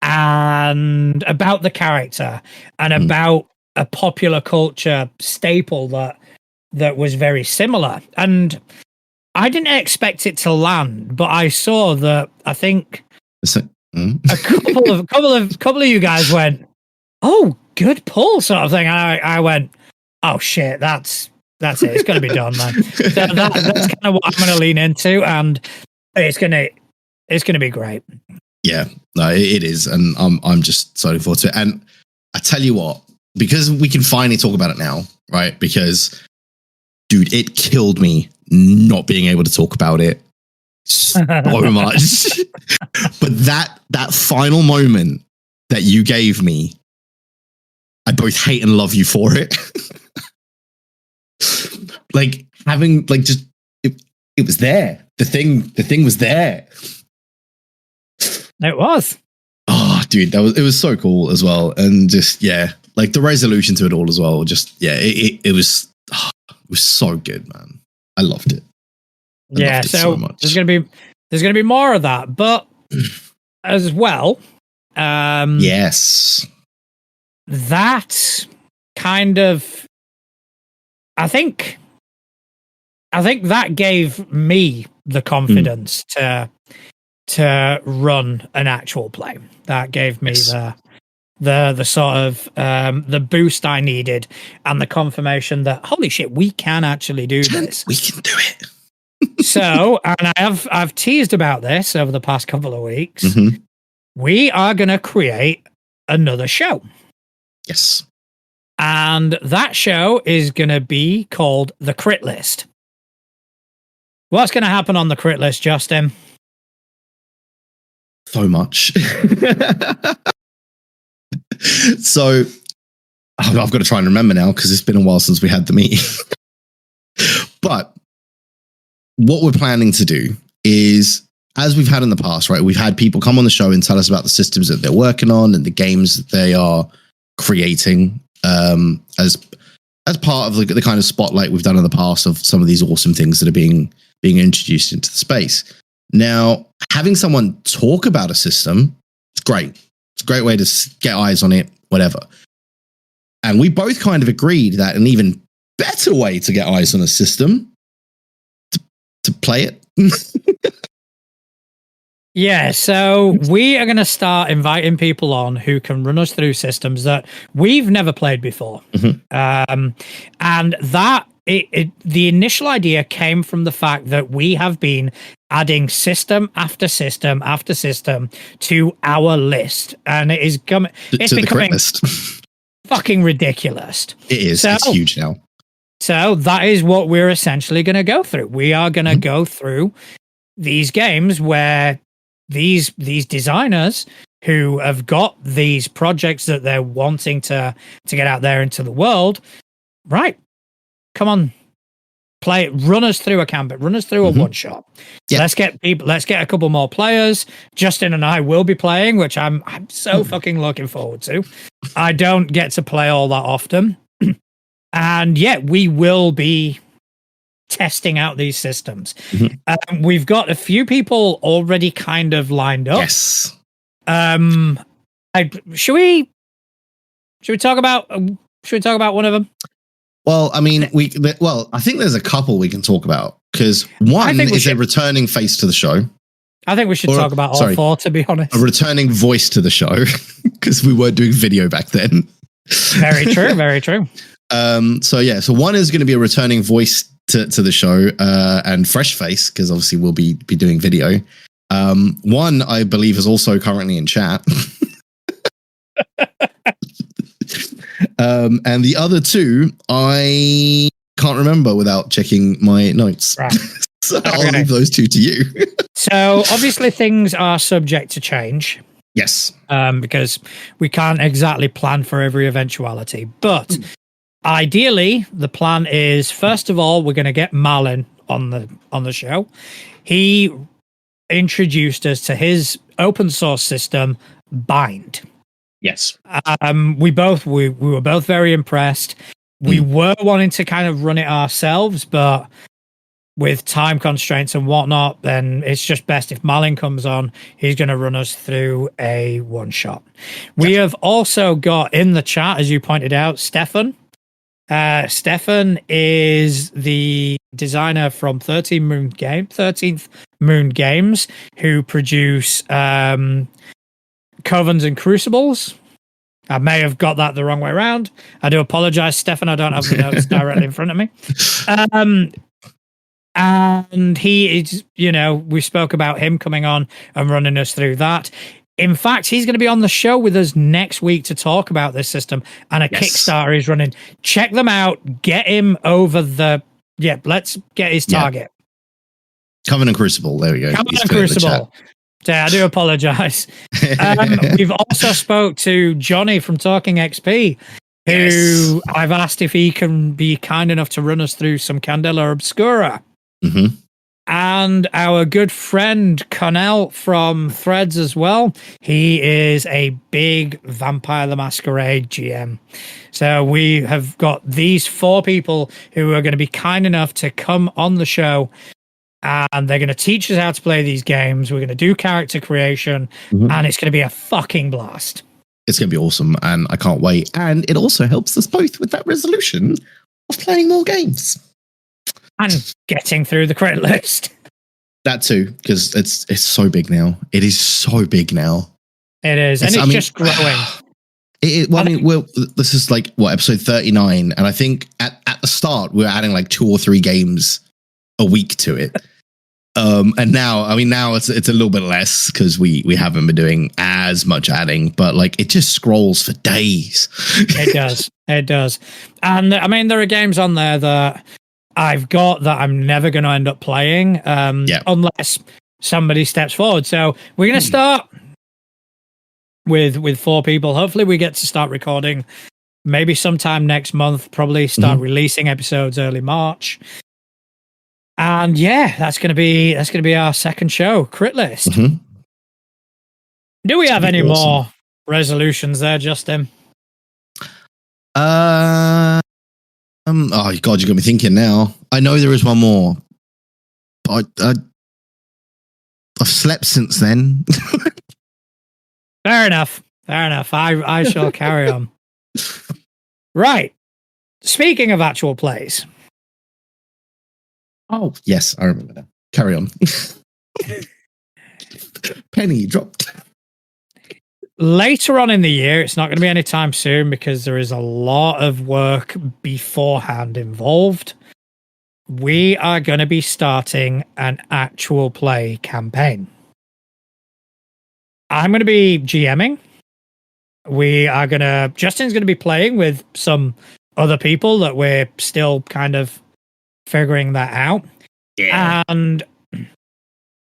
and about the character and about a popular culture staple that was very similar. And I didn't expect it to land, but I saw that I think a couple of you guys went, "Oh, good pull," sort of thing. And I went, "Oh shit, that's it. It's going to be done, man." So that's kind of what I'm going to lean into, and it's going to be great. Yeah, no, it is, and I'm just so looking forward to it. And I tell you what, because we can finally talk about it now, right? Because, dude, it killed me not being able to talk about it so much. But that final moment that you gave me, I both hate and love you for it. Like having like just it was there. The thing was there. It was. Oh, dude, it was so cool as well. And just, yeah, like the resolution to it all as well. Just, yeah, it was so good, man. I loved it. I loved it so much. There's gonna be more of that, but as well, yes, that kind of, I think that gave me the confidence to run an actual play. That gave me the sort of the boost I needed and the confirmation that holy shit, we can actually do this. We can do it. So, and I've teased about this over the past couple of weeks. Mm-hmm. We are going to create another show. Yes. And that show is going to be called The Crit List. What's going to happen on The Crit List, Justin? So much. So I've got to try and remember now because it's been a while since we had the meeting. But what we're planning to do is, as we've had in the past, right? We've had people come on the show and tell us about the systems that they're working on and the games that they are creating as part of the kind of spotlight we've done in the past of some of these awesome things that are being introduced into the space. Now, having someone talk about a system is great. It's a great way to get eyes on it, whatever. And we both kind of agreed that an even better way to get eyes on a system to play it. Yeah, so we are going to start inviting people on who can run us through systems that we've never played before. Mm-hmm. And that the initial idea came from the fact that we have been adding system after system after system to our list, and it is it's becoming fucking ridiculous. It is. It's huge now. So that is what we're essentially going to go through. We are going to go through these games where these designers who have got these projects that they're wanting to get out there into the world, right? Come on, play it. Run us through a campaign. Run us through a one shot. Yeah. Let's get a couple more players. Justin and I will be playing, which I'm so fucking looking forward to. I don't get to play all that often, and yet we will be testing out these systems. We've got a few people already kind of lined up. Yes. Should we talk about one of them? Well, I mean, I think there's a couple we can talk about because one is a returning face to the show. I think we should talk about all four, to be honest. A returning voice to the show because we weren't doing video back then. Very true. Very true. So one is going to be a returning voice to the show and fresh face because obviously we'll be doing video. One I believe is also currently in chat. And the other two I can't remember without checking my notes. Right. So I'll leave those two to you. So obviously things are subject to change. Yes. Because we can't exactly plan for every eventuality, but ideally, the plan is, first of all, we're going to get Marlin on the show. He introduced us to his open source system, Bind. Yes. We were both very impressed. We were wanting to kind of run it ourselves, but with time constraints and whatnot, then it's just best if Marlin comes on. He's going to run us through a one shot. We have also got in the chat, as you pointed out, Stefan. Stefan is the designer from 13th Moon Games, who produce Covens and Crucibles. I may have got that the wrong way around. I do apologize, Stefan. I don't have the notes directly in front of me. And he is, we spoke about him coming on and running us through that. In fact, he's going to be on the show with us next week to talk about this system, and a Kickstarter is running. Check them out. Get him over let's get his target. Covenant Crucible. There we go. Covenant Crucible. Yeah, I do apologize. We've also spoke to Johnny from Talking XP, who I've asked if he can be kind enough to run us through some Candela Obscura. Mm-hmm. And our good friend Connell from Threads as well. He is a big Vampire the Masquerade GM. So we have got these four people who are going to be kind enough to come on the show, and they're going to teach us how to play these games. We're going to do character creation, and it's going to be a fucking blast. It's going to be awesome, and I can't wait. And it also helps us both with that resolution of playing more games. And getting through the credit list. That too, because it's so big now. It is so big now. It is, and it's just growing. This is like episode 39, and I think at the start we were adding like 2 or 3 games a week to it. And now it's a little bit less because we haven't been doing as much adding, but like it just scrolls for days. It does. And I mean, there are games on there that I've got that I'm never going to end up playing unless somebody steps forward. So we're going to start with 4 people. Hopefully we get to start recording maybe sometime next month, probably start releasing episodes early March. And yeah, that's going to be our second show, Crit List. Do we have any more resolutions there, Justin? Oh God, you got me thinking now. I know there is one more, but I've slept since then. Fair enough. I shall carry on. Right. Speaking of actual plays. Oh yes, I remember that. Carry on. Penny dropped. Later on in the year, it's not going to be anytime soon because there is a lot of work beforehand involved. We are going to be starting an actual play campaign. I'm going to be GMing. Justin's going to be playing with some other people that we're still kind of figuring that out. Yeah. And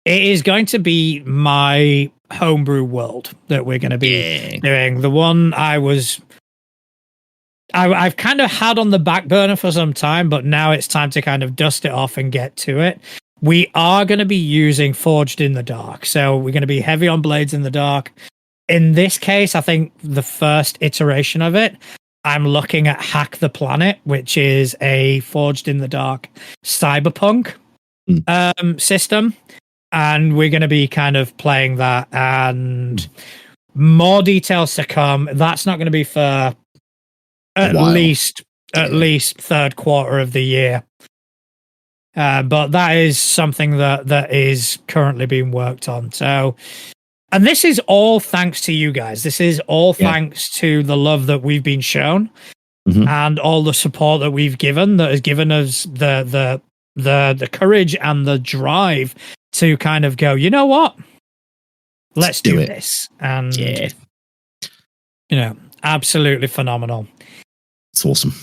it is going to be my homebrew world that we're going to be doing. The one I've kind of had on the back burner for some time, but now it's time to kind of dust it off and get to it. We are going to be using Forged in the Dark. So we're going to be heavy on Blades in the Dark. In this case, I think the first iteration of it, I'm looking at Hack the Planet, which is a Forged in the Dark cyberpunk system. And we're going to be kind of playing that, and more details to come. That's not going to be for at least third quarter of the year. But that is something that is currently being worked on. So, and this is all thanks to you guys. This is all thanks to the love that we've been shown and all the support that we've given, that has given us the courage and the drive to kind of go, you know what? Let's do this. And, absolutely phenomenal. It's awesome.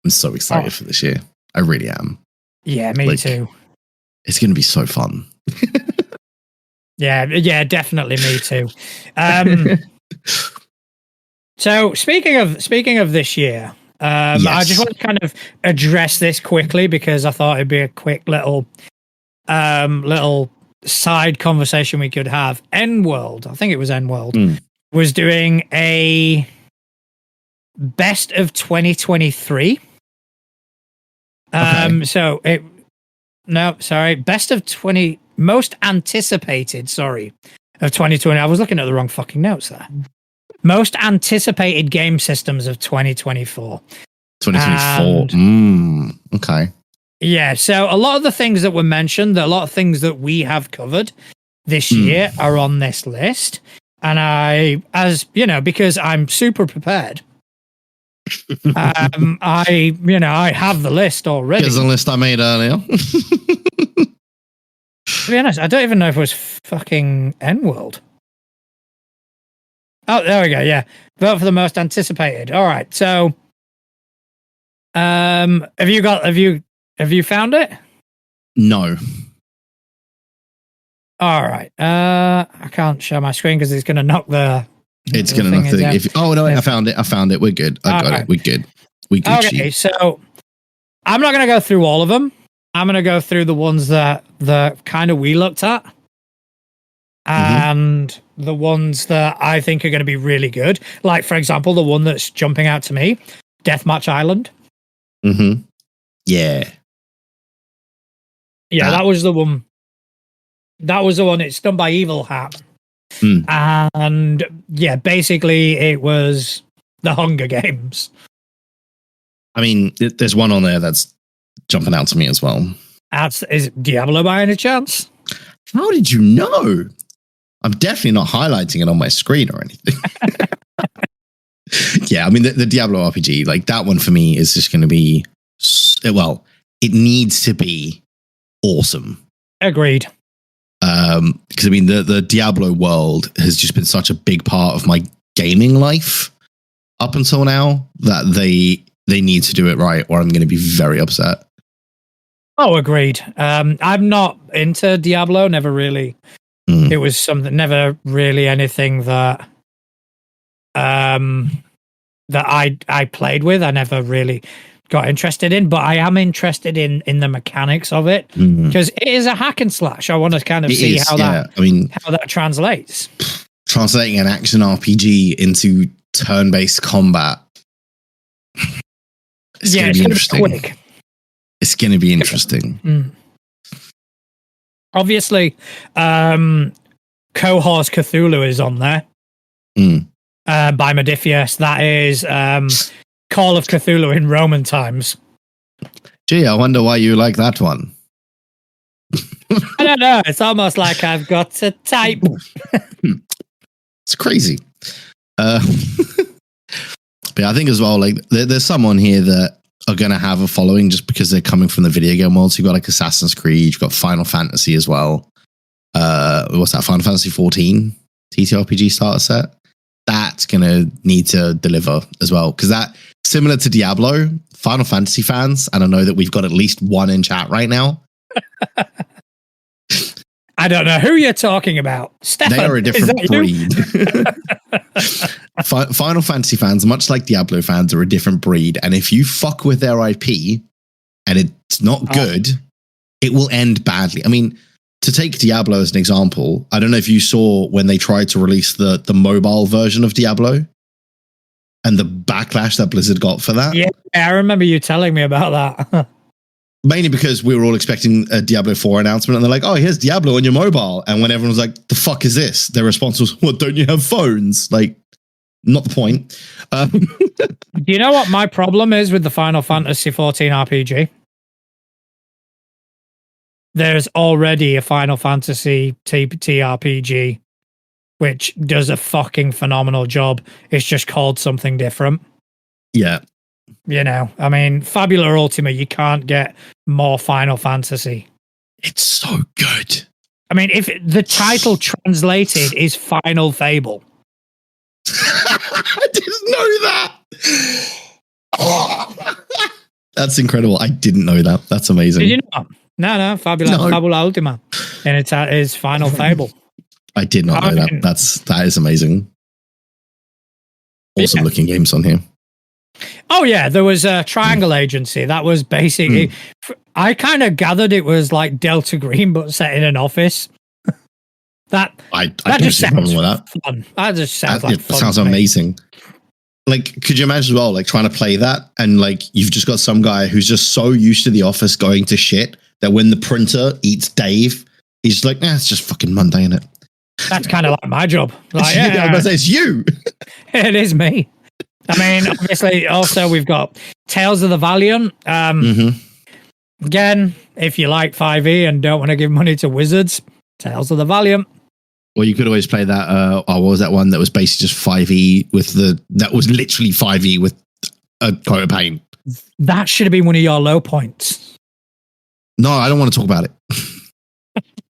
I'm so excited for this year. I really am. Yeah, me too. It's going to be so fun. Yeah, definitely me too. So speaking of this year, I just want to kind of address this quickly because I thought it'd be a quick little side conversation we could have. N-World, I think it was N-World, was doing a best of 2023. Best of 20, most anticipated, of 2020. I was looking at the wrong fucking notes there. Most anticipated game systems of 2024. 2024. Okay. Yeah, so a lot of the things that were mentioned, a lot of things that we have covered this year are on this list. And because I'm super prepared, I have the list already. Here's the list I made earlier. To be honest, I don't even know if it was fucking N-World. Oh, there we go. Yeah, vote for the most anticipated. All right. So, have you found it? No. All right. I can't share my screen because it's going to knock the. It's going to knock the. I found it. We're good. I got it. We're good. We good. Okay, so I'm not going to go through all of them. I'm going to go through the ones that kind of we looked at, and the ones that I think are going to be really good. Like, for example, the one that's jumping out to me, Deathmatch Island. Yeah. Yeah, that was the one. That was the one. It's done by Evil Hat. And yeah, basically it was the Hunger Games. I mean, there's one on there that's jumping out to me as well. Is it Diablo by any chance? How did you know? I'm definitely not highlighting it on my screen or anything. Yeah, I mean, the Diablo RPG, like that one for me is just going to be, well, it needs to be awesome. Agreed. Because I mean, the Diablo world has just been such a big part of my gaming life up until now that they need to do it right, or I'm going to be very upset. Oh, agreed. I'm not into Diablo. Never really. It was something. Never really anything that that I played with. I never really got interested in, but I am interested in the mechanics of it because it is a hack and slash. I want to kind of see how that translates. Translating an action RPG into turn-based combat. It's going to be interesting. Quick. It's going to be interesting. Obviously, Cohor's Cthulhu is on there by Modiphius. That is Call of Cthulhu in Roman times. Gee, I wonder why you like that one. I don't know. It's almost like I've got to type. It's crazy. But I think as well, like there's someone here that are going to have a following just because they're coming from the video game world. So you've got like Assassin's Creed, you've got Final Fantasy as well. What's that? Final Fantasy 14 TTRPG starter set. That's going to need to deliver as well. Because that, similar to Diablo, Final Fantasy fans, and I know that we've got at least one in chat right now. I don't know who you're talking about. Stefan, they are a different breed. Final Fantasy fans, much like Diablo fans, are a different breed. And if you fuck with their IP and it's not good, it will end badly. I mean, to take Diablo as an example, I don't know if you saw when they tried to release the mobile version of Diablo and the backlash that Blizzard got for that. Yeah, I remember you telling me about that. Mainly because we were all expecting a Diablo 4 announcement and they're like, oh, here's Diablo on your mobile. And when everyone was like, the fuck is this? Their response was, what, don't you have phones? Like, not the point. Do you know what my problem is with the Final Fantasy 14 RPG? There's already a Final Fantasy TRPG which does a fucking phenomenal job. It's just called something different. Yeah. You know, I mean, Fabula Ultima, you can't get more Final Fantasy. It's so good. I mean, if the title translated is Final Fable. I didn't know that. Oh. That's incredible. I didn't know that. That's amazing. Did you know? No, Fabula Ultima. And it is Final Fable. I did not know that. That is amazing. Awesome looking games on here. Oh yeah, there was a Triangle Agency. That was basically. I kind of gathered it was like Delta Green, but set in an office. that just sounds fun. That just sounds like fun. Sounds amazing. Like, could you imagine as well, like trying to play that and like you've just got some guy who's just so used to the office going to shit that when the printer eats Dave, he's just like, it's just fucking Monday, innit? That's kind of like my job. Like, I was about to say, it's you. It is me. I mean, obviously, also we've got Tales of the Valiant. Again, if you like 5e and don't want to give money to wizards, Tales of the Valiant. Well, you could always play that. What was that one that was basically just 5e that was literally 5e with a coat of paint? That should have been one of your low points. No, I don't want to talk about it.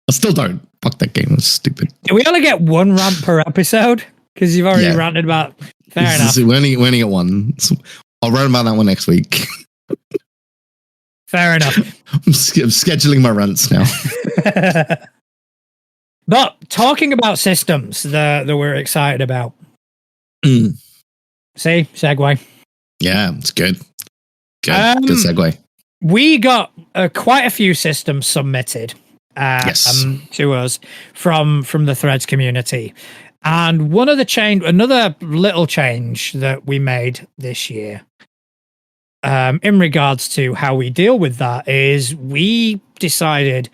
I still don't. Fuck that game. It's stupid. Do we only get one rant per episode? Because you've already ranted about. Fair enough. We only get one. So I'll rant about that one next week. Fair enough. I'm scheduling my rants now. But talking about systems that we're excited about. See, segue. Yeah, it's good. Good segue. We got quite a few systems submitted to us from the Threads community. And another little change that we made this year in regards to how we deal with that is we decided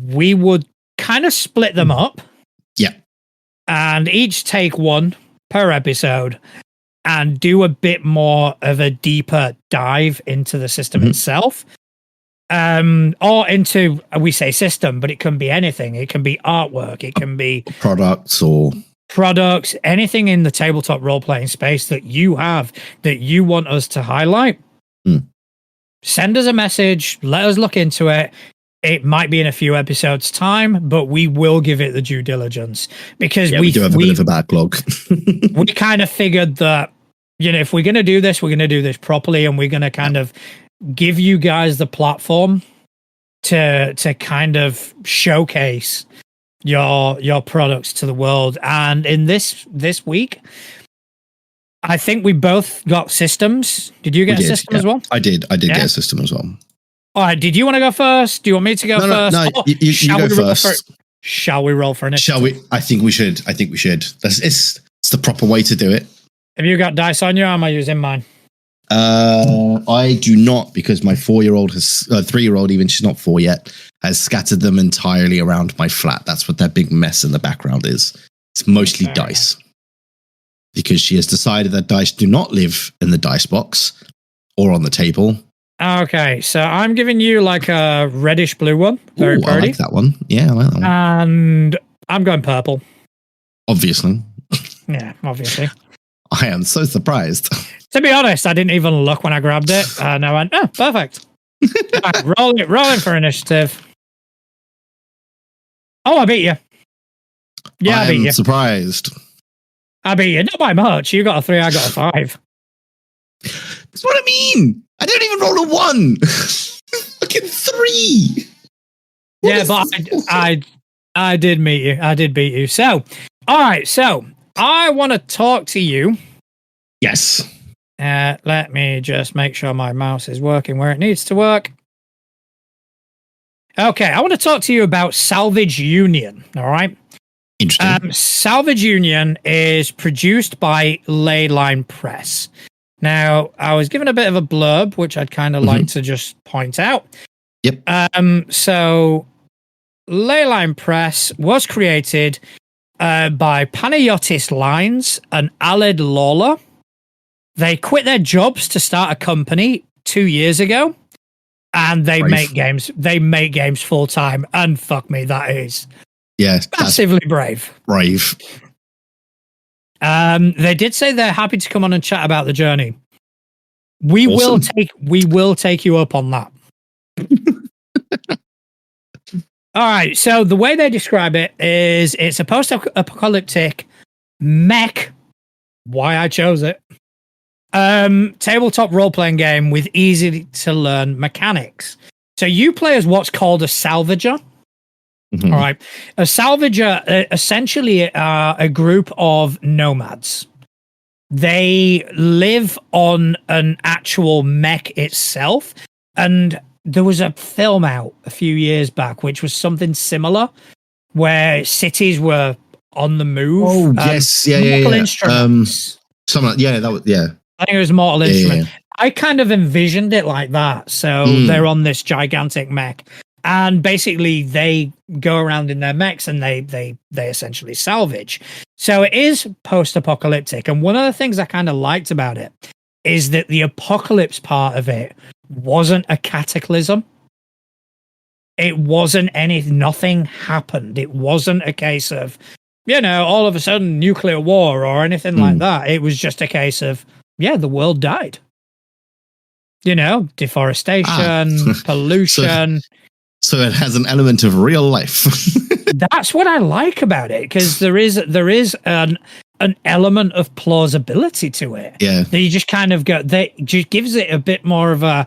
we would kind of split them up. Yeah. And each take one per episode and do a bit more of a deeper dive into the system itself. or into, we say system, but it can be anything. It can be artwork. It can be products, anything in the tabletop role-playing space that you have that you want us to highlight. Send us a message. Let us look into it. It might be in a few episodes' time, but we will give it the due diligence because we do have a bit of a backlog. We kind of figured that, if we're going to do this, we're going to do this properly, and we're going to kind of give you guys the platform to kind of showcase your products to the world. And in this week, I think we both got systems. Did you get a system as well? I did get a system as well. All right. Did you want to go first? Do you want me to go first? No, you go first. Shall we roll for initiative? Shall we? I think we should. It's the proper way to do it. Have you got dice on you, or am I using mine? I do not, because my 4-year-old has 3-year-old, even she's not 4 yet, has scattered them entirely around my flat. That's what that big mess in the background is. It's mostly dice. Because she has decided that dice do not live in the dice box or on the table. Okay, so I'm giving you like a reddish blue one. Very pretty. I like that one. Yeah, I like that one. And I'm going purple. Obviously. Yeah, obviously. I am so surprised. To be honest, I didn't even look when I grabbed it. And I went, perfect. Right, rolling for initiative. Oh, I beat you. Yeah, I beat you. I'm surprised. I beat you. Not by much. You got a 3, I got a 5. That's what I mean. I didn't even roll a 1. Fucking 3. Yeah, but I did meet you. I did beat you. So, all right. So I want to talk to you. Yes. Let me just make sure my mouse is working where it needs to work. Okay, I want to talk to you about Salvage Union. All right. Interesting. Salvage Union is produced by Leyline Press. Now, I was given a bit of a blurb, which I'd kind of like to just point out. Yep. So, Leyline Press was created by Panayotis Lines and Aled Lawler. They quit their jobs to start a company 2 years ago, and they make games. They make games full time, and fuck me, that is massively brave. Brave. They did say they're happy to come on and chat about the journey. We will take you up on that. All right. So the way they describe it is it's a post-apocalyptic mech. Why I chose it. Tabletop role-playing game with easy to learn mechanics. So you play as what's called a salvager. All right. A salvager essentially are a group of nomads. They live on an actual mech itself. And there was a film out a few years back, which was something similar, where cities were on the move. Oh, yes. Mortal Instruments. I think it was Mortal Instruments. Yeah. I kind of envisioned it like that. So they're on this gigantic mech. And basically, they go around in their mechs and they essentially salvage. So it is post-apocalyptic. And one of the things I kind of liked about it is that the apocalypse part of it wasn't a cataclysm. It wasn't nothing happened. It wasn't a case of, all of a sudden nuclear war or anything like that. It was just a case of, the world died. Deforestation, pollution. So it has an element of real life. That's what I like about it, because there is an element of plausibility to it. Yeah, that you just kind of go. That just gives it a bit more of a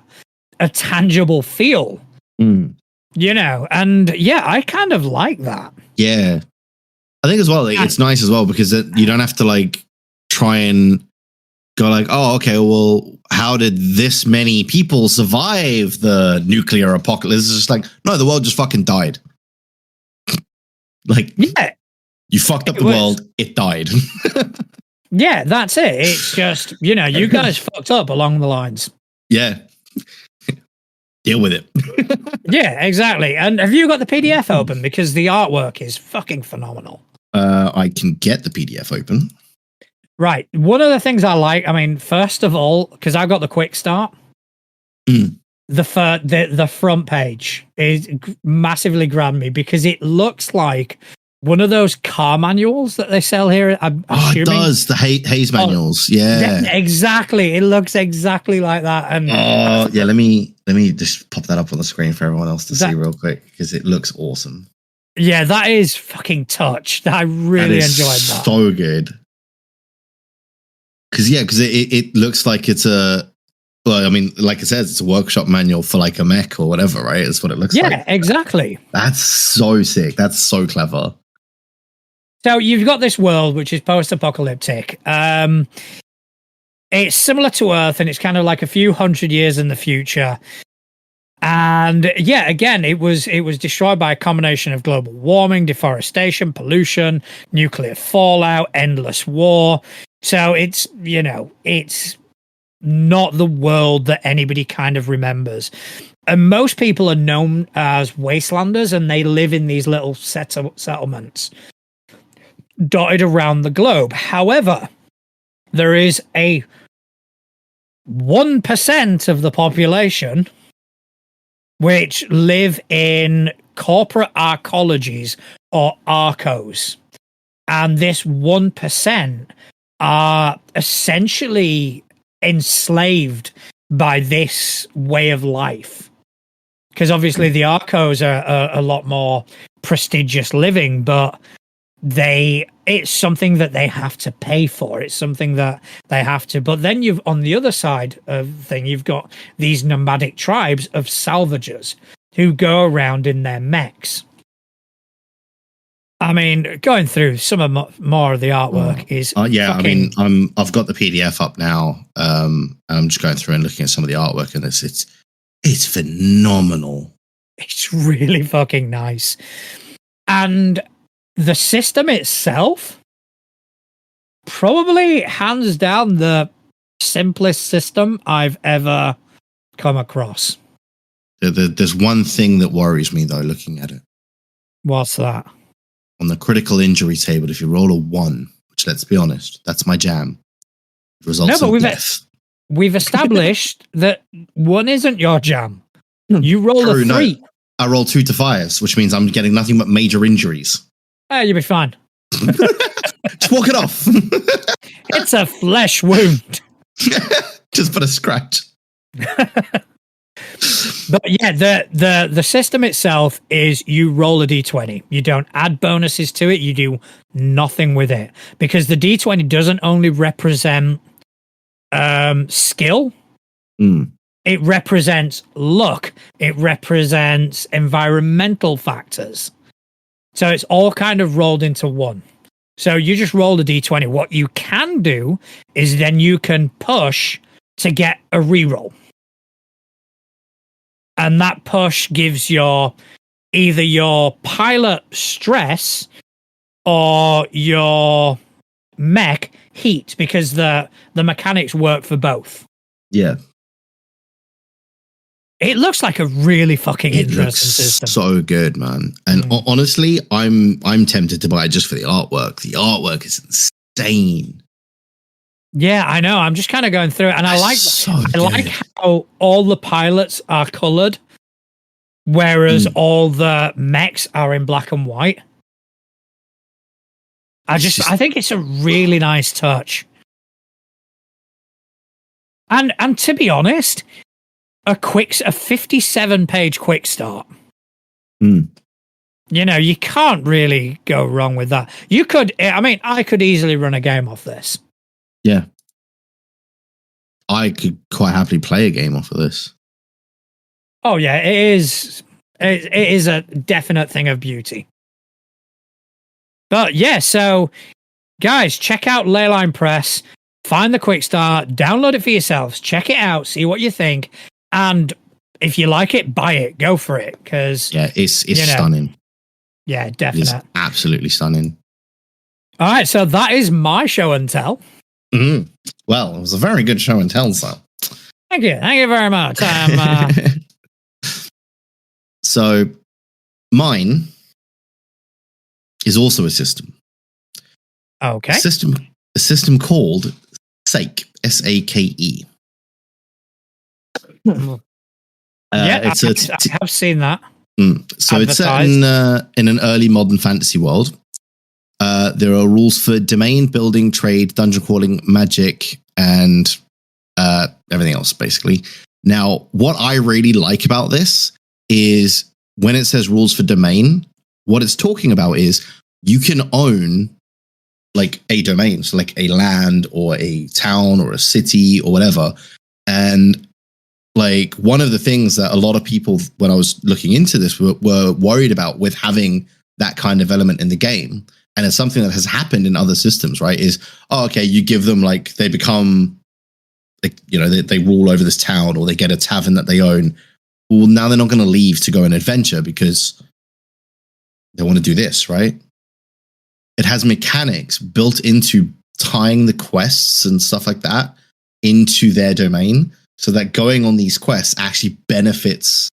tangible feel. And I kind of like that. Yeah, I think as well. It's nice as well because you don't have to try and go oh, okay, well, how did this many people survive the nuclear apocalypse? It's just no, the world just fucking died. You fucked up the world, it died. Yeah, that's it. It's just, you guys fucked up along the lines. Yeah. Deal with it. Yeah, exactly. And have you got the PDF open? Because the artwork is fucking phenomenal. I can get the PDF open. Right. One of the things I like, first of all, because I've got the quick start. the front page is massively grabbed me because it looks like one of those car manuals that they sell here. I'm it does, the Hayes manuals. Yeah, exactly. It looks exactly like that. And yeah, let me just pop that up on the screen for everyone else to see real quick because it looks awesome. Yeah, that is fucking touch. I really enjoyed that. So good. Because it looks like it's a. Well, I mean, like it says, it's a workshop manual for like a mech or whatever, right? That's what it looks like. Yeah, exactly. That's so sick. That's so clever. So you've got this world which is post-apocalyptic. It's similar to Earth, and it's kind of like a few hundred years in the future. And yeah, again, it was destroyed by a combination of global warming, deforestation, pollution, nuclear fallout, endless war. So it's not the world that anybody kind of remembers. And most people are known as wastelanders, and they live in these little settlements dotted around the globe. However, there is a 1% of the population which live in corporate arcologies or arcos. And this 1% are essentially enslaved by this way of life. Because obviously the arcos are a lot more prestigious living, but it's something that they have to pay for. It's something that they have to. But then you've, on the other side of the thing, you've got these nomadic tribes of salvagers who go around in their mechs. I mean, going through some of more of the artwork is yeah. Fucking... I mean, I've got the PDF up now. I'm just going through and looking at some of the artwork, and it's phenomenal. It's really fucking nice. And the system itself, probably hands down the simplest system I've ever come across. There's one thing that worries me, though, looking at it. What's that? On the critical injury table, if you roll a 1, which, let's be honest, that's my jam, results in death. We've established that 1 isn't your jam. You roll a 3. No, I roll 2 to 5s, which means I'm getting nothing but major injuries. You'll be fine. Just walk it off. It's a flesh wound. Just put a scratch. But yeah, the system itself is you roll a d20. You don't add bonuses to it. You do nothing with it, because the d20 doesn't only represent skill. It represents luck. It represents environmental factors. So it's all kind of rolled into 1. So you just roll the d20. What you can do is then you can push to get a reroll. And that push gives either your pilot stress or your mech heat, because the mechanics work for both. Yeah. It looks like a really fucking interesting system. So good, man. And honestly, I'm tempted to buy it just for the artwork. The artwork is insane. Yeah, I know. I'm just kind of going through it, and I like how all the pilots are colored, whereas all the mechs are in black and white. I think it's a really nice touch. And to be honest, a 57-page quick start. You know, you can't really go wrong with that. I could easily run a game off this. Yeah. I could quite happily play a game off of this. Oh yeah, it is a definite thing of beauty. But yeah, so guys, check out Leyline Press, find the quick start, download it for yourselves, check it out, see what you think, and if you like it, buy it, go for it, because it's stunning. Yeah, definitely. It's absolutely stunning. All right, so that is my show and tell. Mm-hmm. Well, it was a very good show and tell, so. Thank you very much. So, mine is also a system. Okay. A system called Sake, S-A-K-E. I have seen that. So it's set in an early modern fantasy world. There are rules for domain, building, trade, dungeon crawling, magic, and everything else, basically. Now, what I really like about this is when it says rules for domain, what it's talking about is you can own like a domain, so like a land or a town or a city or whatever. And like one of the things that a lot of people, when I was looking into this, were worried about with having that kind of element in the game. And it's something that has happened in other systems, right? Is, oh, okay, you give them like, they become like, you know, they rule over this town or they get a tavern that they own. Well, now they're not going to leave to go on adventure because they want to do this, right? It has mechanics built into tying the quests and stuff like that into their domain so that going on these quests actually benefits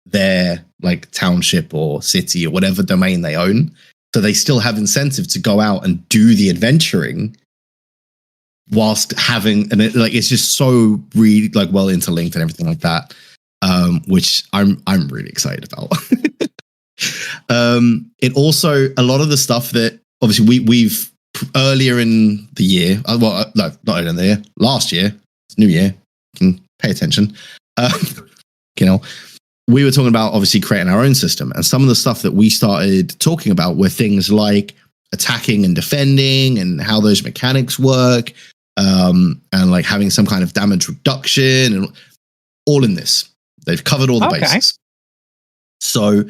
their like township or city or whatever domain they own. So they still have incentive to go out and do the adventuring whilst having, and it's just so really like well interlinked and everything like that, which I'm really excited about. It also, a lot of the stuff that obviously we've earlier in the year, well, no, not earlier in the year, last year, it's New Year, you can pay attention. You know, we were talking about obviously creating our own system, and some of the stuff that we started talking about were things like attacking and defending and how those mechanics work, and like having some kind of damage reduction and all in this. They've covered all the bases. So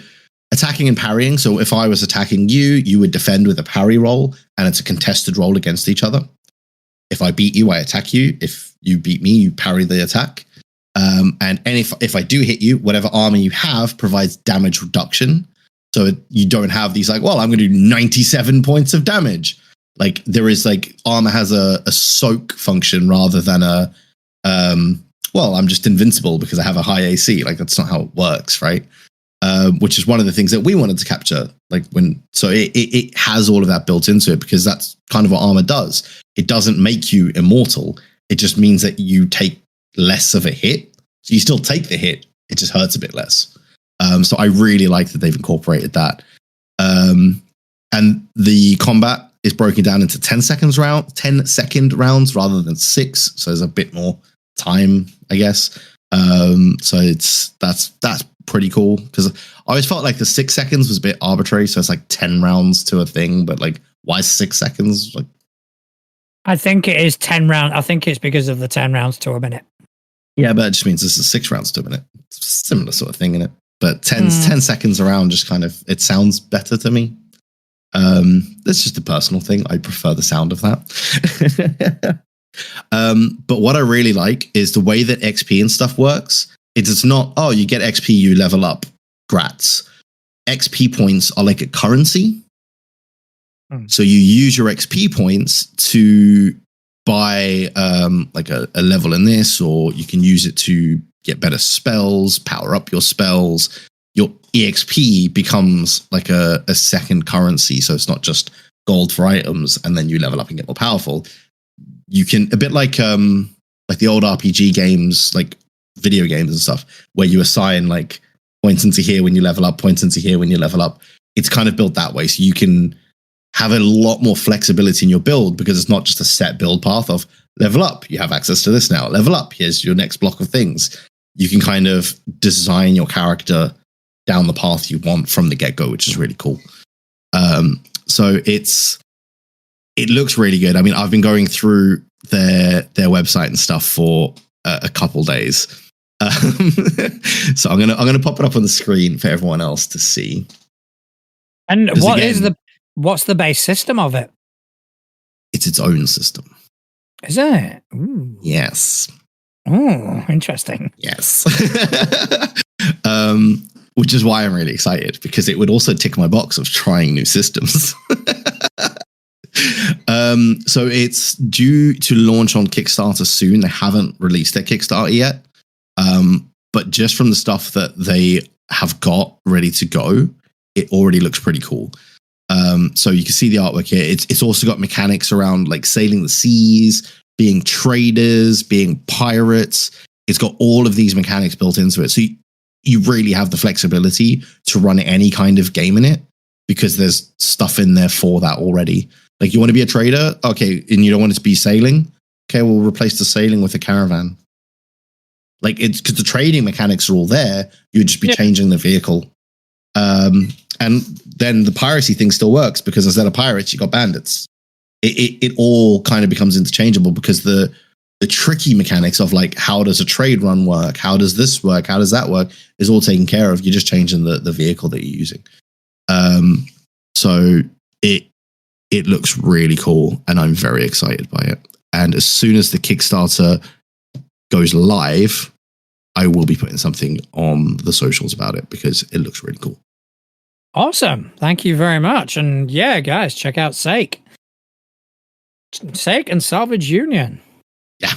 attacking and parrying. So if I was attacking you, you would defend with a parry roll, and it's a contested roll against each other. If I beat you, I attack you. If you beat me, you parry the attack. And if I do hit you, whatever armor you have provides damage reduction. So you don't have these like, well, I'm going to do 97 points of damage. Like there is like armor has a soak function rather than well, I'm just invincible because I have a high AC. Like that's not how it works, right? Which is one of the things that we wanted to capture. Like so it has all of that built into it because that's kind of what armor does. It doesn't make you immortal. It just means that you take less of a hit. So you still take the hit. It just hurts a bit less. So I really like that they've incorporated that. And the combat is broken down into 10-second rounds rather than 6. So there's a bit more time, I guess. So that's pretty cool because I always felt like the 6 seconds was a bit arbitrary. So it's like 10 rounds to a thing, but like why 6 seconds? Like, I think it is 10 rounds. I think it's because of the 10 rounds to a minute. Yeah, but it just means this is 6 rounds to a minute. It's a similar sort of thing, isn't it? But 10 seconds around just kind of, it sounds better to me. That's just a personal thing. I prefer the sound of that. But what I really like is the way that XP and stuff works. It's not, oh, you get XP, you level up. Grats. XP points are like a currency. So you use your XP points to buy like a level in this, or you can use it to get better spells, power up your spells. Your EXP becomes like a second currency. So it's not just gold for items and then you level up and get more powerful. You can, a bit like the old RPG games, like video games and stuff, where you assign like points into here when you level up, points into here when you level up. It's kind of built that way. So you can have a lot more flexibility in your build because it's not just a set build path of level up. You have access to this now. Level up. Here's your next block of things. You can kind of design your character down the path you want from the get-go, which is really cool. So it looks really good. I mean, I've been going through their website and stuff for a couple days. So I'm gonna pop it up on the screen for everyone else to see. And what's the base system of it? It's its own system. Is it? Ooh. Yes. Oh, interesting. Yes. Which is why I'm really excited, because it would also tick my box of trying new systems. So it's due to launch on Kickstarter soon. They haven't released their Kickstarter yet. But just from the stuff that they have got ready to go, it already looks pretty cool. So you can see the artwork here. It's also got mechanics around like sailing the seas, being traders, being pirates. It's got all of these mechanics built into it. So you really have the flexibility to run any kind of game in it because there's stuff in there for that already. Like you want to be a trader, okay, and you don't want it to be sailing. Okay, we'll replace the sailing with a caravan. Like it's because the trading mechanics are all there. You'd just be changing the vehicle. And then the piracy thing still works because instead of pirates, you got bandits. It all kind of becomes interchangeable because the tricky mechanics of like, how does a trade run work? How does this work? How does that work? Is all taken care of. You're just changing the vehicle that you're using. So it looks really cool and I'm very excited by it. And as soon as the Kickstarter goes live, I will be putting something on the socials about it because it looks really cool. Awesome. Thank you very much. And yeah, guys, check out Sake and Salvage Union. Yeah.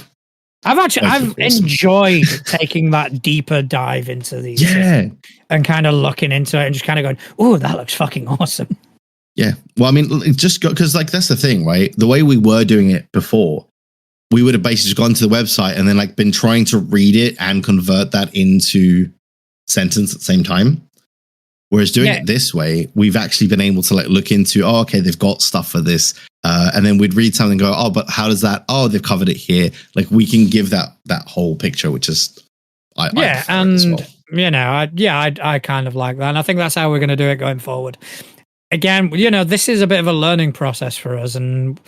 I've enjoyed taking that deeper dive into these and kind of looking into it and just kind of going, oh, that looks fucking awesome. Yeah. Well, I mean, just because like that's the thing, right? The way we were doing it before, we would have basically gone to the website and then like been trying to read it and convert that into sentence at the same time. Whereas doing it this way, we've actually been able to like look into, oh, okay, they've got stuff for this. And then we'd read something and go, oh, but how does that? Oh, they've covered it here. Like we can give that whole picture, which is, I and you know, I kind of like that. And I think that's how we're going to do it going forward. Again, you know, this is a bit of a learning process for us. And,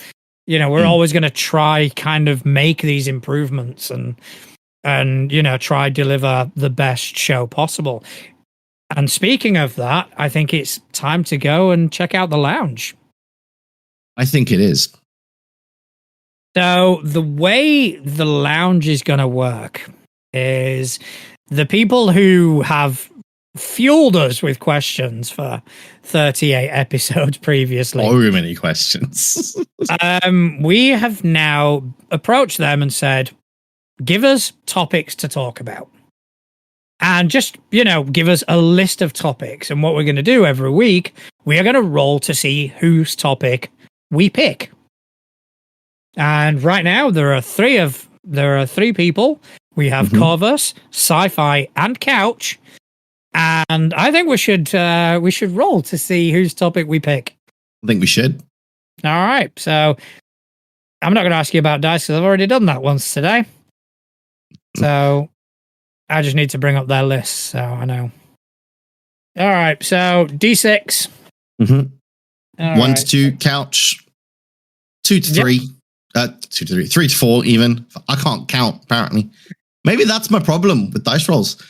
you know, we're always going to try kind of make these improvements and, you know, try deliver the best show possible. And speaking of that, I think it's time to go and check out the lounge. I think it is. So the way the lounge is going to work is the people who have fueled us with questions for 38 episodes previously. So many questions. We have now approached them and said, give us topics to talk about. And just, you know, give us a list of topics. And what we're going to do every week, we are going to roll to see whose topic we pick. And right now, there are three people. We have Corvus, Sci-Fi, and Couch. And I think we should roll to see whose topic we pick. I think we should. All right. So I'm not going to ask you about dice because I've already done that once today. So I just need to bring up their list so I know. All right, so D6. 1 to 2, Couch. 2 to 3. 2 to 3. 3 to 4 even. I can't count, apparently. Maybe that's my problem with dice rolls.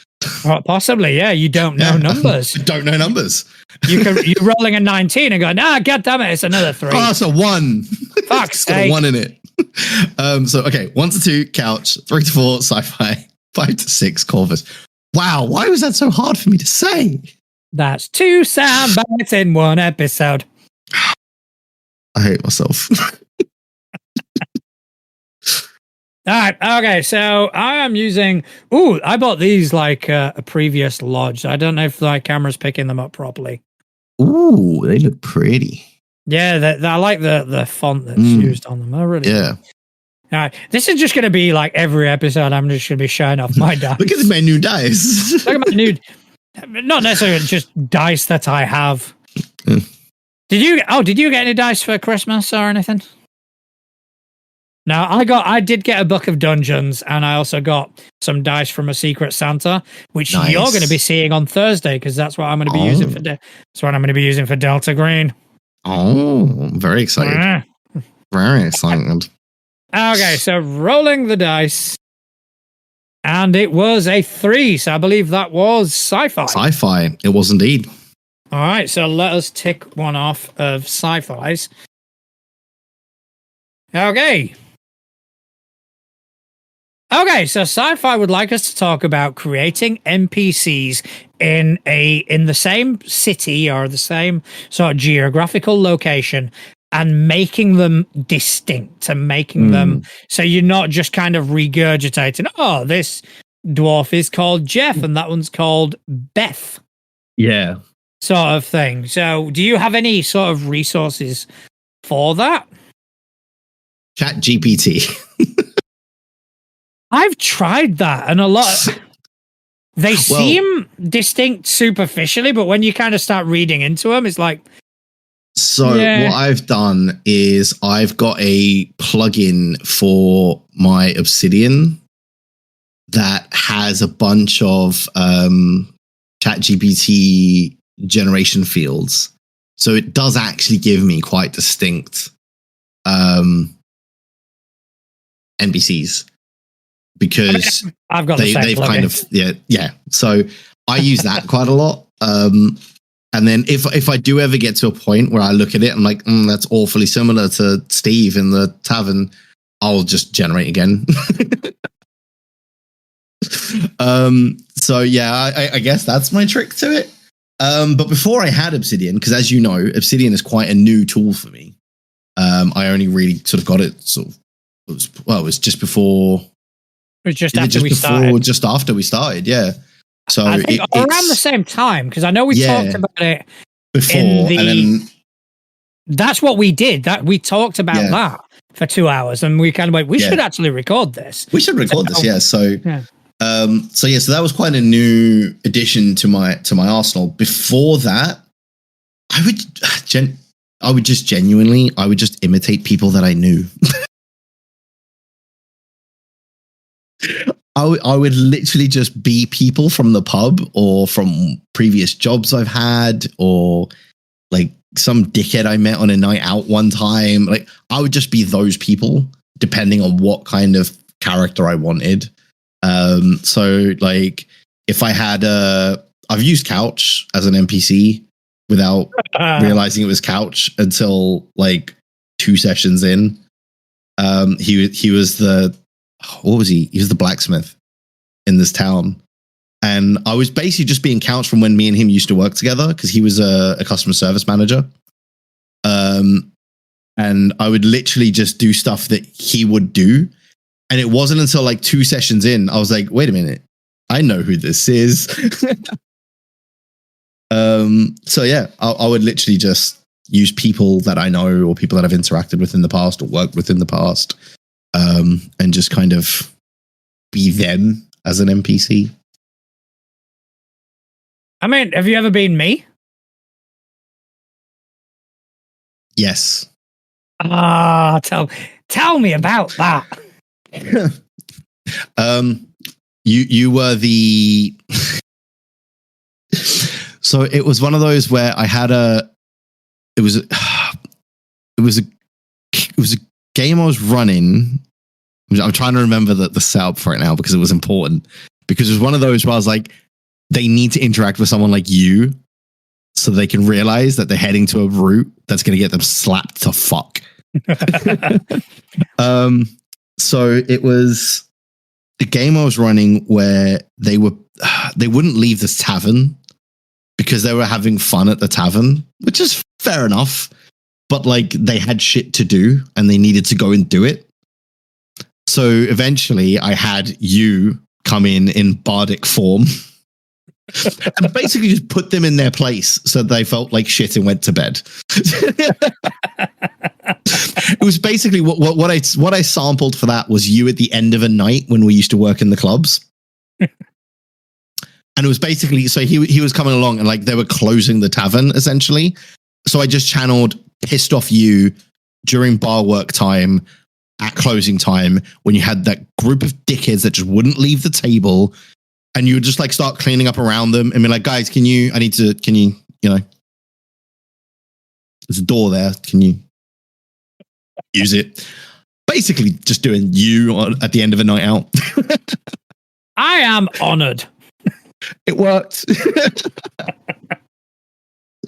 Well, possibly, yeah. You don't know numbers. I don't know numbers. You're rolling a 19 and going, God damn it, it's another 3. Oh, it's a 1. Fuck's got a 1 in it. So, okay, 1 to 2, Couch. 3 to 4, Sci-Fi. 5 to 6, Corvus. Wow, why was that so hard for me to say? That's 2 sound bites in 1 episode. I hate myself. All right, okay, so I am using... Ooh, I bought these like a previous lodge. I don't know if the camera's picking them up properly. Ooh, they look pretty. Yeah, I like the font that's used on them. I really yeah. All right, this is just going to be like every episode. I'm just going to be showing off my dice. Look at my new dice. Look at my new, not necessarily just dice that I have. Did you get any dice for Christmas or anything? No, I did get a book of dungeons, and I also got some dice from a Secret Santa, which you're going to be seeing on Thursday because that's what I'm going to be using for. That's what I'm going to be using for Delta Green. Oh, I'm very excited! Very excited. Okay, so rolling the dice, and it was a 3, so I believe that was Sci-Fi. Sci-Fi, it was indeed. All right, so let us tick one off of Sci-Fi's. Okay. Okay, so Sci-Fi would like us to talk about creating NPCs in the same city or the same sort of geographical location and making them distinct and making them so you're not just kind of regurgitating, oh, this dwarf is called Jeff and that one's called Beth. Yeah. Sort of thing. So do you have any sort of resources for that? Chat GPT. I've tried that and a lot. They seem distinct superficially, but when you kind of start reading into them, it's like. So what I've done is I've got a plugin for my Obsidian that has a bunch of ChatGPT generation fields. So it does actually give me quite distinct NPCs because I've got they've kind of So I use that quite a lot. And then if I do ever get to a point where I look at it, I'm like, that's awfully similar to Steve in the tavern, I'll just generate again. So yeah, I guess that's my trick to it. But before I had Obsidian, because as you know, Obsidian is quite a new tool for me. I only really sort of got it it was just before. It was just after we started. Just after we started, yeah. So I think around the same time, because I know we talked about it before, and then that's what we did. That we talked about that for 2 hours, and we kind of went, we should actually record this. We should record this, yeah. So that was quite a new addition to my arsenal. Before that, I would just imitate people that I knew. I would literally just be people from the pub or from previous jobs I've had, or like some dickhead I met on a night out one time. Like I would just be those people depending on what kind of character I wanted. So like if I had I've used Couch as an NPC without realizing it was Couch until like 2 sessions in. He was the, what was he? He was the blacksmith in this town. And I was basically just being Couch from when me and him used to work together, because he was a customer service manager. And I would literally just do stuff that he would do. And it wasn't until like 2 sessions in, I was like, wait a minute, I know who this is. So yeah, I would literally just use people that I know or people that I've interacted with in the past or worked with in the past. And just kind of be them as an NPC. I mean, have you ever been me? Yes. Tell me about that. You were the. So it was one of those where I had it was a game I was running. I'm trying to remember the setup for it now because it was important. Because it was one of those where I was like, they need to interact with someone like you so they can realize that they're heading to a route that's going to get them slapped to fuck. So it was the game I was running where they wouldn't leave this tavern because they were having fun at the tavern, which is fair enough. But like they had shit to do and they needed to go and do it. So eventually I had you come in bardic form and basically just put them in their place so they felt like shit and went to bed. It was basically what I sampled for that was you at the end of a night when we used to work in the clubs. And it was basically, so he was coming along and like they were closing the tavern essentially. So I just channeled pissed off you during bar work time at closing time when you had that group of dickheads that just wouldn't leave the table, and you would just like start cleaning up around them and be like, guys, can you, there's a door there. Can you use it? Basically just doing you at the end of a night out. I am honored. It worked.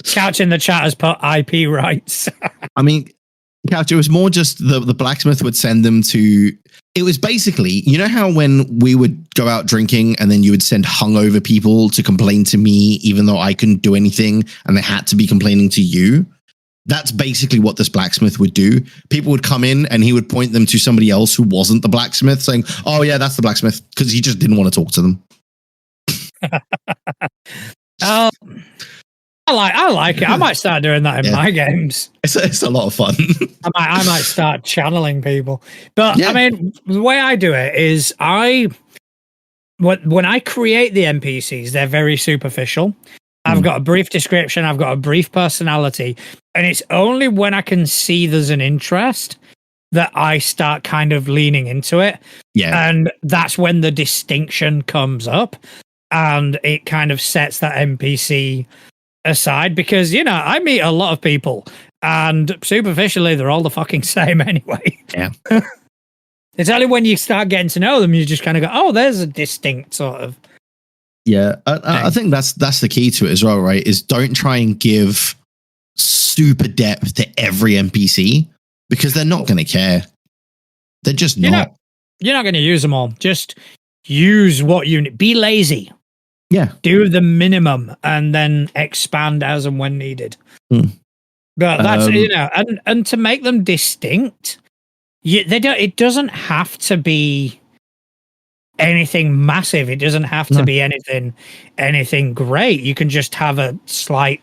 Couch in the chat has put IP rights. I mean, Couch, it was more just the blacksmith would send them to, it was basically, you know how when we would go out drinking and then you would send hungover people to complain to me, even though I couldn't do anything and they had to be complaining to you? That's basically what this blacksmith would do. People would come in and he would point them to somebody else who wasn't the blacksmith, saying, oh yeah, that's the blacksmith, because he just didn't want to talk to them. I like it. I might start doing that in my games. It's a lot of fun. I might start channeling people. But I mean, the way I do it is when I create the NPCs, they're very superficial. I've got a brief description, I've got a brief personality, and it's only when I can see there's an interest that I start kind of leaning into it. Yeah. And that's when the distinction comes up, and it kind of sets that NPC aside, because, you know, I meet a lot of people and superficially they're all the fucking same anyway. Yeah. It's only when you start getting to know them, you just kind of go, oh, there's a distinct sort of. Yeah. I think that's the key to it as well, right? Is don't try and give super depth to every NPC, because they're not going to care. They're just not. You're not going to use them all. Just use what you need. Be lazy. Yeah. Do the minimum and then expand as and when needed. But that's, you know, and to make them distinct, it doesn't have to be anything massive. It doesn't have to be anything great. You can just have a slight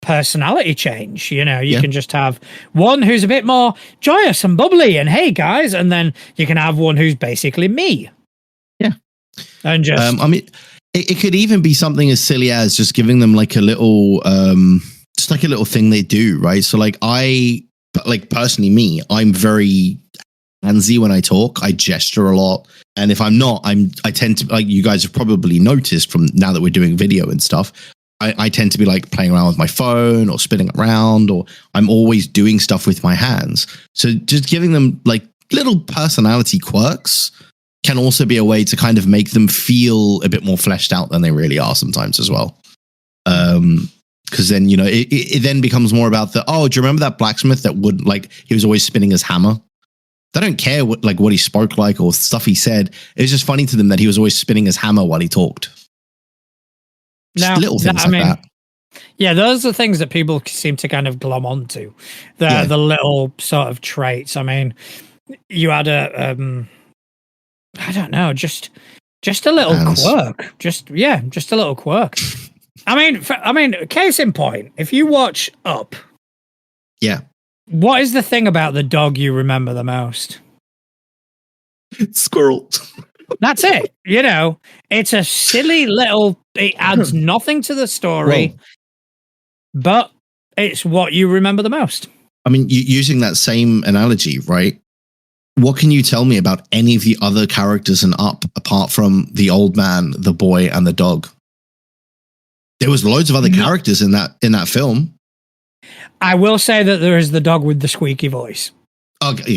personality change. You know, you can just have one who's a bit more joyous and bubbly and hey guys, and then you can have one who's basically me. Yeah. And just I mean, it could even be something as silly as just giving them like a little just like a little thing they do, right? So like personally me, I'm very handsy when I talk. I gesture a lot. And if I'm not, I tend to, like you guys have probably noticed from now that we're doing video and stuff, I tend to be like playing around with my phone or spinning around, or I'm always doing stuff with my hands. So just giving them like little personality quirks can also be a way to kind of make them feel a bit more fleshed out than they really are sometimes as well. Because then, you know, it then becomes more about do you remember that blacksmith that would like, he was always spinning his hammer? They don't care what he spoke like or stuff he said. It was just funny to them that he was always spinning his hammer while he talked. Just little things that. Yeah, those are things that people seem to kind of glom onto. The little sort of traits. I mean, you had I don't know, just a little quirk. Just a little quirk. I mean, case in point, if you watch Up, what is the thing about the dog you remember the most? Squirrel. That's it. You know, it's a silly little. It adds nothing to the story, but it's what you remember the most. I mean, using that same analogy, right? What can you tell me about any of the other characters in Up apart from the old man, the boy, and the dog? There was loads of other characters in that film. I will say that there is the dog with the squeaky voice. Okay,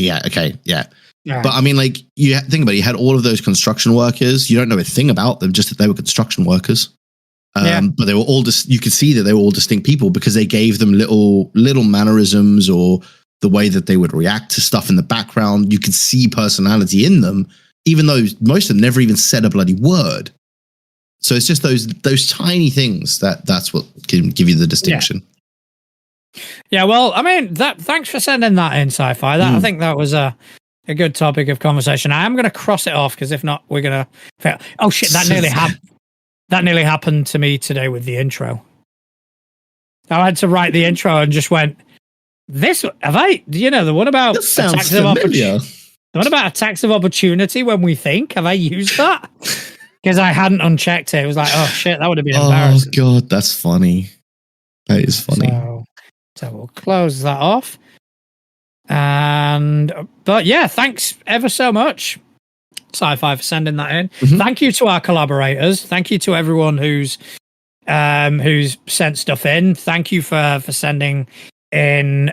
yeah. Right. But I mean, like, you think about it, you had all of those construction workers. You don't know a thing about them, just that they were construction workers. But they were all you could see that they were all distinct people because they gave them little mannerisms or the way that they would react to stuff in the background. You could see personality in them, even though most of them never even said a bloody word. So it's just those tiny things that's what can give you the distinction. Yeah, well, I mean, thanks for sending that in, Sci-Fi. I think that was a good topic of conversation. I am going to cross it off because if not, we're going to fail. Oh shit, that nearly happened to me today with the intro. I had to write the intro and just went, the one about attacks of opportunity. The one about attacks of opportunity when we think, have I used that? Because I hadn't unchecked it. It was like, oh shit, that would have been embarrassing. Oh god, that's funny. That is funny. So we'll close that off. But yeah, thanks ever so much, Sci-Fi, for sending that in. Thank you to our collaborators. Thank you to everyone who's sent stuff in. Thank you for sending in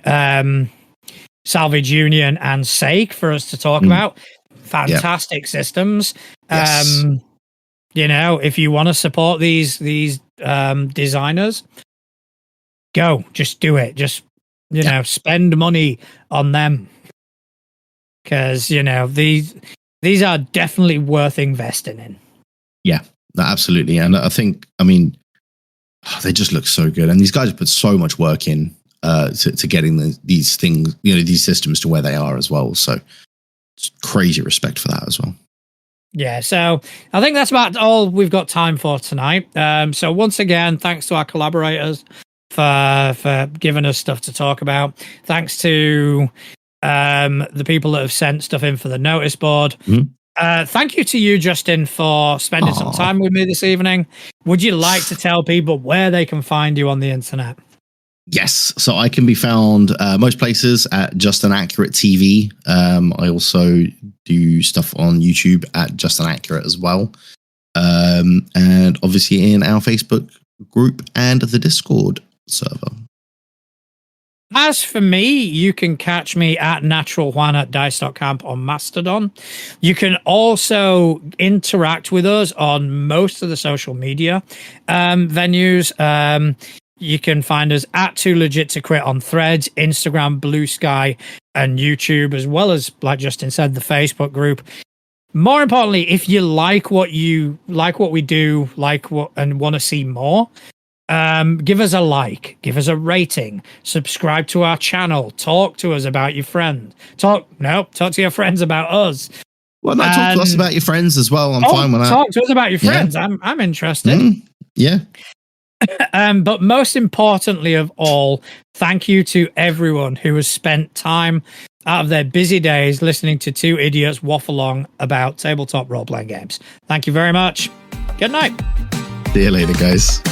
Salvage Union and Sake for us to talk about. Fantastic systems. Yes. You know, if you want to support these designers, just do it. Just, you know, spend money on them. Because, you know, these are definitely worth investing in. Yeah, absolutely. And I think, I mean, they just look so good. And these guys put so much work in to getting these things, you know, these systems to where they are as well. So it's crazy respect for that as well. Yeah, so I think that's about all we've got time for tonight. So once again, thanks to our collaborators for giving us stuff to talk about. Thanks to the people that have sent stuff in for the notice board. Thank you to you, Justin, for spending some time with me this evening. Would you like to tell people where they can find you on the internet? Yes, so I can be found most places at Just an Accurate TV. I also do stuff on YouTube at Just an Accurate as well, and obviously in our Facebook group and the Discord server. As for me, you can catch me at Natural Juan at Dice.camp on Mastodon. You can also interact with us on most of the social media venues. You can find us at Too Legit to Quit on Threads, Instagram, Blue Sky, and YouTube, as well as, like Justin said, the Facebook group. More importantly, if you like what we do, and want to see more, give us a like, give us a rating, subscribe to our channel, talk to us about your friends. Talk to your friends about us. Well, no, talk to us about your friends as well. I'm fine with that. Talk to us about your friends. Yeah. I'm interested. Yeah. But most importantly of all, thank you to everyone who has spent time out of their busy days listening to two idiots waffle on about tabletop role-playing games. Thank you very much. Good night. See you later, guys.